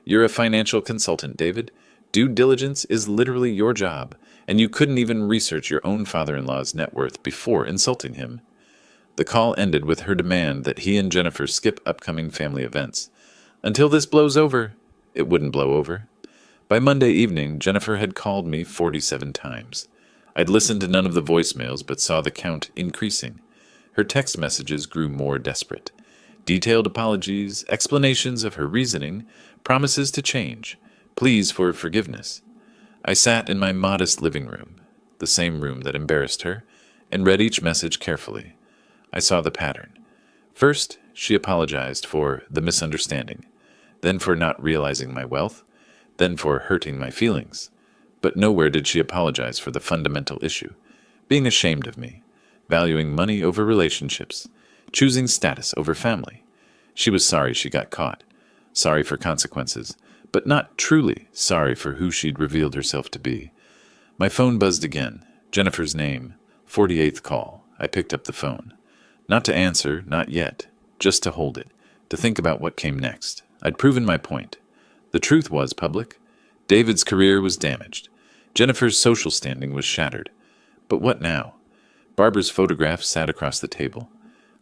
You're a financial consultant, David. Due diligence is literally your job, and you couldn't even research your own father-in-law's net worth before insulting him." The call ended with her demand that he and Jennifer skip upcoming family events. Until this blows over, it wouldn't blow over. By Monday evening, Jennifer had called me 47 times. I'd listened to none of the voicemails, but saw the count increasing. Her text messages grew more desperate. Detailed apologies, explanations of her reasoning, promises to change, pleas for forgiveness. I sat in my modest living room, the same room that embarrassed her, and read each message carefully. I saw the pattern. First, she apologized for the misunderstanding, then for not realizing my wealth, then for hurting my feelings. But nowhere did she apologize for the fundamental issue, being ashamed of me, valuing money over relationships, choosing status over family. She was sorry she got caught, sorry for consequences, but not truly sorry for who she'd revealed herself to be. My phone buzzed again. Jennifer's name, 48th call. I picked up the phone. Not to answer, not yet, just to hold it, to think about what came next. I'd proven my point. The truth was public. David's career was damaged. Jennifer's social standing was shattered. But what now? Barbara's photograph sat across the table.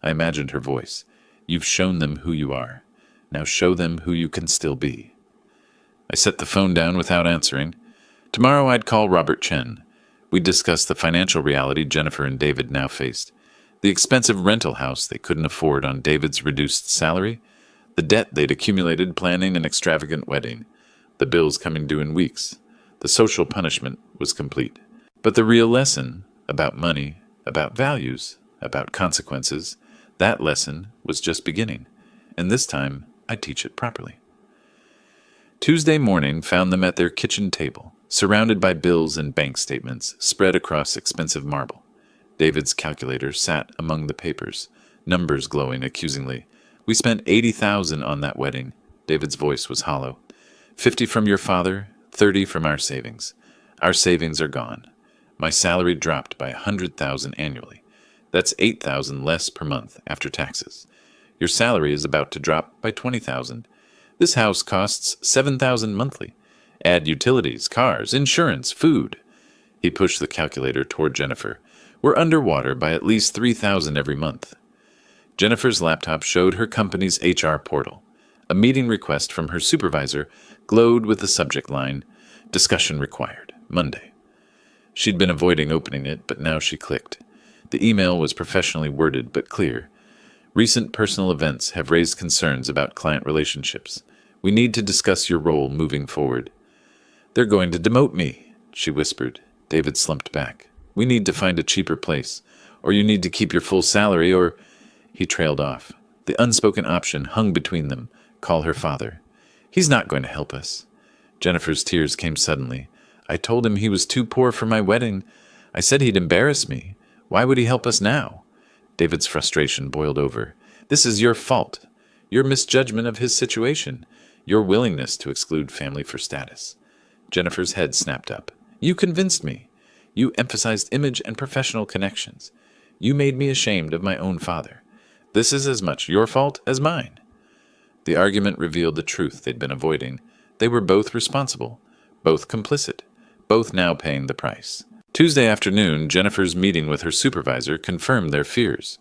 I imagined her voice. "You've shown them who you are. Now show them who you can still be." I set the phone down without answering. Tomorrow I'd call Robert Chen. We'd discuss the financial reality Jennifer and David now faced. The expensive rental house they couldn't afford on David's reduced salary, the debt they'd accumulated planning an extravagant wedding, the bills coming due in weeks. The social punishment was complete. But the real lesson, about money, about values, about consequences, that lesson was just beginning, and this time I'd teach it properly. Tuesday morning found them at their kitchen table, surrounded by bills and bank statements spread across expensive marble. David's calculator sat among the papers, numbers glowing accusingly. "We spent $80,000 on that wedding." David's voice was hollow. "50 from your father, 30 from our savings. Our savings are gone. My salary dropped by $100,000 annually. That's $8,000 less per month after taxes. Your salary is about to drop by $20,000. This house costs $7,000 monthly. Add utilities, cars, insurance, food." He pushed the calculator toward Jennifer. "We're underwater by at least $3,000 every month." Jennifer's laptop showed her company's HR portal. A meeting request from her supervisor glowed with the subject line, "Discussion required, Monday." She'd been avoiding opening it, but now she clicked. The email was professionally worded but clear. "Recent personal events have raised concerns about client relationships. We need to discuss your role moving forward." "They're going to demote me," she whispered. David slumped back. "We need to find a cheaper place, or you need to keep your full salary, or—" He trailed off. The unspoken option hung between them. Call her father. "He's not going to help us." Jennifer's tears came suddenly. "I told him he was too poor for my wedding. I said he'd embarrass me. Why would he help us now?" David's frustration boiled over. "This is your fault. Your misjudgment of his situation. Your willingness to exclude family for status." Jennifer's head snapped up. "You convinced me. You emphasized image and professional connections. You made me ashamed of my own father. This is as much your fault as mine." The argument revealed the truth they'd been avoiding. They were both responsible, both complicit, both now paying the price. Tuesday afternoon, Jennifer's meeting with her supervisor confirmed their fears.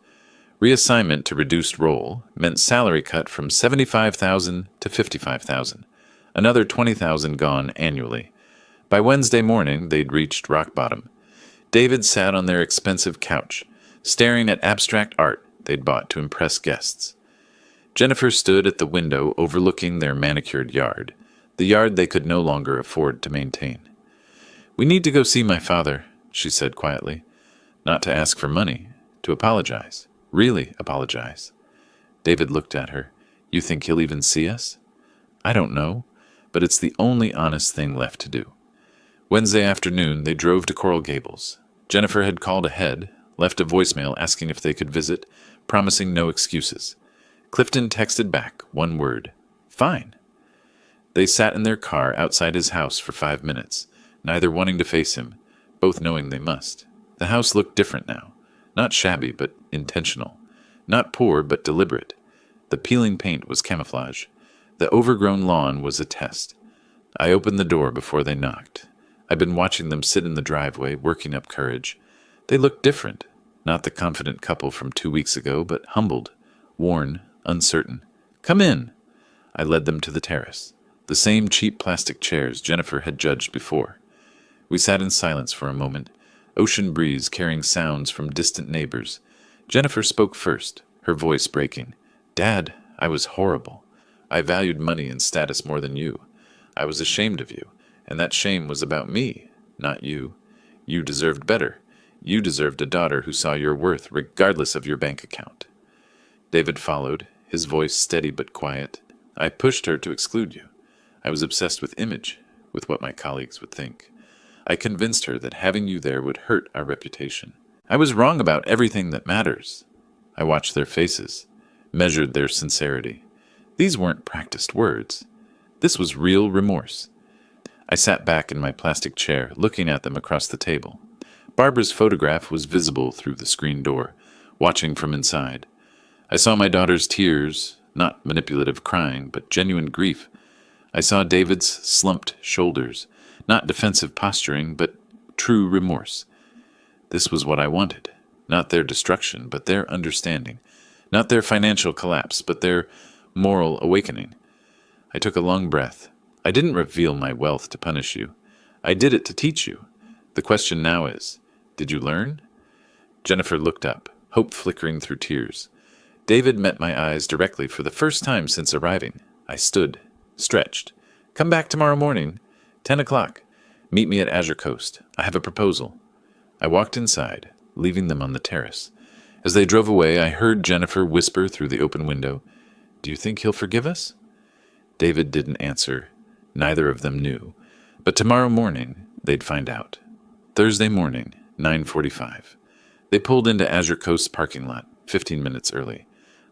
Reassignment to reduced role meant salary cut from $75,000 to $55,000, another $20,000 gone annually. By Wednesday morning, they'd reached rock bottom. David sat on their expensive couch, staring at abstract art they'd bought to impress guests. Jennifer stood at the window overlooking their manicured yard, the yard they could no longer afford to maintain. "We need to go see my father." she said quietly. Not to ask for money, to apologize. Really apologize. David looked at her. You think he'll even see us? I don't know, but it's the only honest thing left to do. Wednesday afternoon, they drove to Coral Gables. Jennifer had called ahead, left a voicemail asking if they could visit, promising no excuses. Clifton texted back one word, fine. They sat in their car outside his house for 5 minutes, neither wanting to face him, both knowing they must. The house looked different now. Not shabby, but intentional. Not poor, but deliberate. The peeling paint was camouflage. The overgrown lawn was a test. I opened the door before they knocked. I'd been watching them sit in the driveway, working up courage. They looked different. Not the confident couple from 2 weeks ago, but humbled, worn, uncertain. Come in! I led them to the terrace. The same cheap plastic chairs Jennifer had judged before. We sat in silence for a moment, ocean breeze carrying sounds from distant neighbors. Jennifer spoke first, her voice breaking. Dad, I was horrible. I valued money and status more than you. I was ashamed of you, and that shame was about me, not you. You deserved better. You deserved a daughter who saw your worth regardless of your bank account. David followed, his voice steady but quiet. I pushed her to exclude you. I was obsessed with image, with what my colleagues would think. I convinced her that having you there would hurt our reputation. I was wrong about everything that matters. I watched their faces, measured their sincerity. These weren't practiced words. This was real remorse. I sat back in my plastic chair, looking at them across the table. Barbara's photograph was visible through the screen door, watching from inside. I saw my daughter's tears, not manipulative crying, but genuine grief. I saw David's slumped shoulders, not defensive posturing, but true remorse. This was what I wanted. Not their destruction, but their understanding. Not their financial collapse, but their moral awakening. I took a long breath. I didn't reveal my wealth to punish you. I did it to teach you. The question now is, did you learn? Jennifer looked up, hope flickering through tears. David met my eyes directly for the first time since arriving. I stood, stretched. Come back tomorrow morning, 10 o'clock. Meet me at Azure Coast. I have a proposal. I walked inside, leaving them on the terrace. As they drove away, I heard Jennifer whisper through the open window, Do you think he'll forgive us? David didn't answer. Neither of them knew. But tomorrow morning, they'd find out. Thursday morning, 9:45. They pulled into Azure Coast's parking lot, 15 minutes early.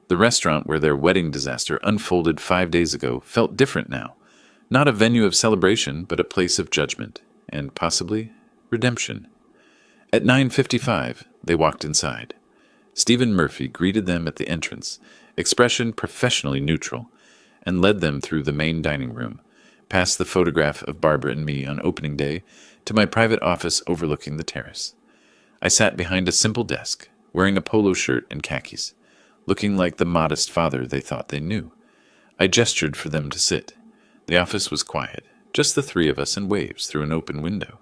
The restaurant where their wedding disaster unfolded 5 days ago felt different now. Not a venue of celebration, but a place of judgment, and possibly redemption. At 9:55, they walked inside. Stephen Murphy greeted them at the entrance, expression professionally neutral, and led them through the main dining room, past the photograph of Barbara and me on opening day, to my private office overlooking the terrace. I sat behind a simple desk, wearing a polo shirt and khakis, looking like the modest father they thought they knew. I gestured for them to sit. The office was quiet, just the three of us and waves through an open window.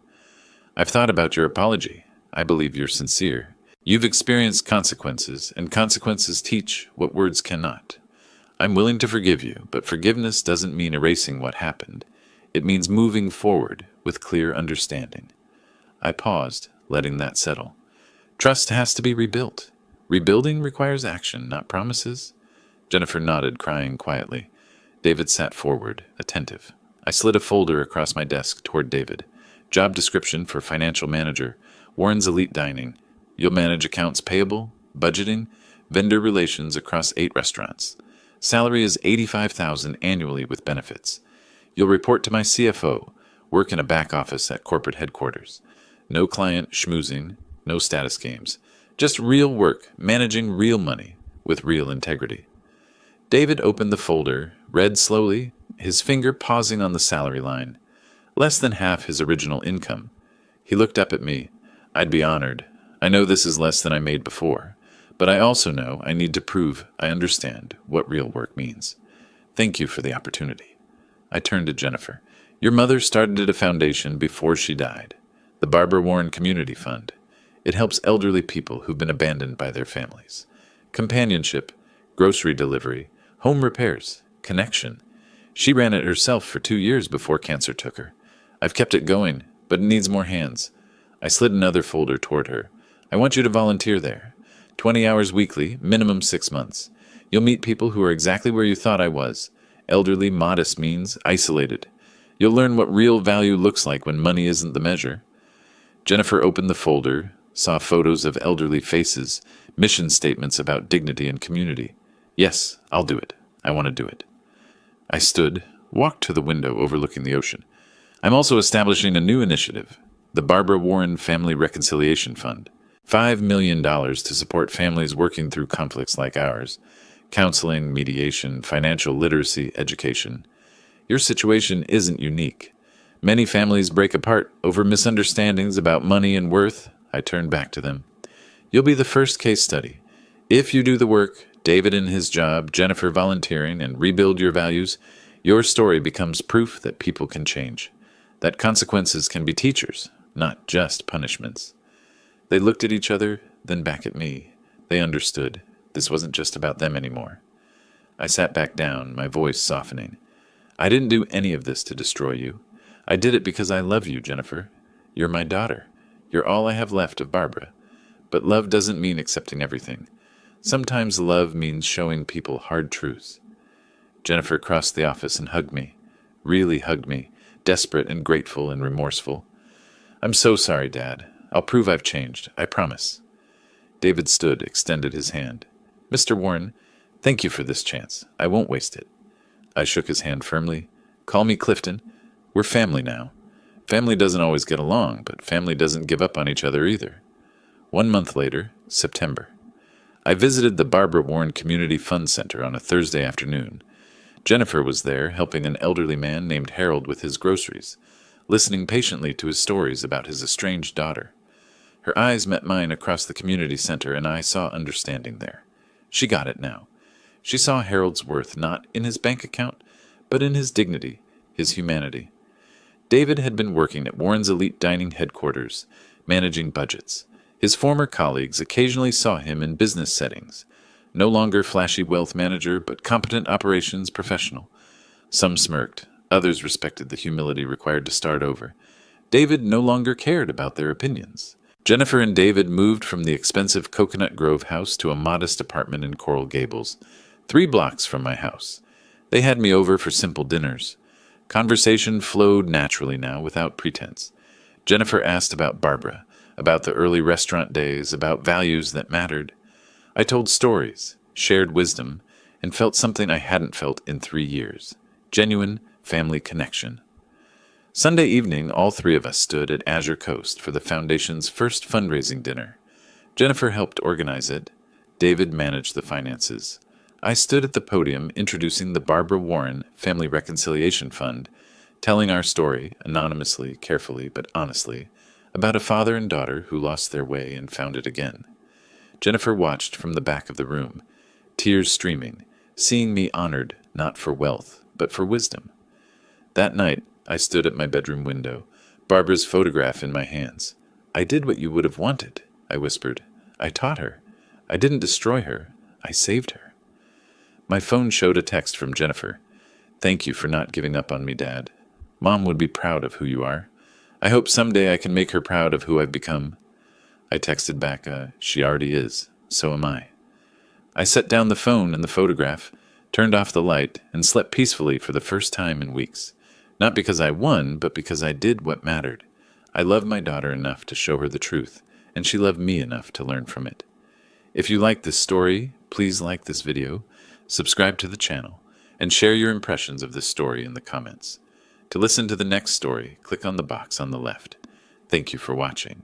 I've thought about your apology. I believe you're sincere. You've experienced consequences, and consequences teach what words cannot. I'm willing to forgive you, but forgiveness doesn't mean erasing what happened. It means moving forward with clear understanding. I paused, letting that settle. Trust has to be rebuilt. Rebuilding requires action, not promises. Jennifer nodded, crying quietly. David sat forward, attentive. I slid a folder across my desk toward David. Job description for financial manager, Warren's Elite Dining. You'll manage accounts payable, budgeting, vendor relations across 8 restaurants. Salary is $85,000 annually with benefits. You'll report to my CFO, work in a back office at corporate headquarters. No client schmoozing, no status games. Just real work, managing real money with real integrity. David opened the folder, read slowly, his finger pausing on the salary line. Less than half his original income. He looked up at me. I'd be honored. I know this is less than I made before, but I also know I need to prove I understand what real work means. Thank you for the opportunity. I turned to Jennifer. Your mother started a foundation before she died, the Barbara Warren Community Fund. It helps elderly people who've been abandoned by their families. Companionship, grocery delivery, home repairs, connection. She ran it herself for 2 years before cancer took her. I've kept it going, but it needs more hands. I slid another folder toward her. I want you to volunteer there. 20 hours weekly, minimum 6 months. You'll meet people who are exactly where you thought I was. Elderly, modest means isolated. You'll learn what real value looks like when money isn't the measure. Jennifer opened the folder, saw photos of elderly faces, mission statements about dignity and community. Yes, I'll do it. I want to do it. I stood, walked to the window overlooking the ocean. I'm also establishing a new initiative, the Barbara Warren Family Reconciliation Fund. $5 million to support families working through conflicts like ours. Counseling, mediation, financial literacy, education. Your situation isn't unique. Many families break apart over misunderstandings about money and worth. I turned back to them. You'll be the first case study. If you do the work, David in his job, Jennifer volunteering, and rebuild your values, your story becomes proof that people can change. That consequences can be teachers, not just punishments. They looked at each other, then back at me. They understood. This wasn't just about them anymore. I sat back down, my voice softening. I didn't do any of this to destroy you. I did it because I love you, Jennifer. You're my daughter. You're all I have left of Barbara. But love doesn't mean accepting everything. Sometimes love means showing people hard truths. Jennifer crossed the office and hugged me. Really hugged me, desperate and grateful and remorseful. I'm so sorry, Dad. I'll prove I've changed. I promise. David stood, extended his hand. Mr. Warren, thank you for this chance. I won't waste it. I shook his hand firmly. Call me Clifton. We're family now. Family doesn't always get along, but family doesn't give up on each other either. 1 month later, September. I visited the Barbara Warren Community Fund Center on a Thursday afternoon. Jennifer was there, helping an elderly man named Harold with his groceries, listening patiently to his stories about his estranged daughter. Her eyes met mine across the community center, and I saw understanding there. She got it now. She saw Harold's worth not in his bank account, but in his dignity, his humanity. David had been working at Warren's elite dining headquarters, managing budgets. His former colleagues occasionally saw him in business settings. No longer flashy wealth manager, but competent operations professional. Some smirked. Others respected the humility required to start over. David no longer cared about their opinions. Jennifer and David moved from the expensive Coconut Grove house to a modest apartment in Coral Gables, 3 blocks from my house. They had me over for simple dinners. Conversation flowed naturally now, without pretense. Jennifer asked about Barbara, about the early restaurant days, about values that mattered. I told stories, shared wisdom, and felt something I hadn't felt in 3 years. Genuine family connection. Sunday evening, all 3 of us stood at Azure Coast for the Foundation's first fundraising dinner. Jennifer helped organize it. David managed the finances. I stood at the podium introducing the Barbara Warren Family Reconciliation Fund, telling our story, anonymously, carefully, but honestly, about a father and daughter who lost their way and found it again. Jennifer watched from the back of the room, tears streaming, seeing me honored not for wealth, but for wisdom. That night, I stood at my bedroom window, Barbara's photograph in my hands. I did what you would have wanted, I whispered. I taught her. I didn't destroy her. I saved her. My phone showed a text from Jennifer. Thank you for not giving up on me, Dad. Mom would be proud of who you are. I hope someday I can make her proud of who I've become. I texted back, she already is. So am I. I set down the phone and the photograph, turned off the light, and slept peacefully for the first time in weeks. Not because I won, but because I did what mattered. I loved my daughter enough to show her the truth, and she loved me enough to learn from it. If you like this story, please like this video, subscribe to the channel, and share your impressions of this story in the comments. To listen to the next story, click on the box on the left. Thank you for watching.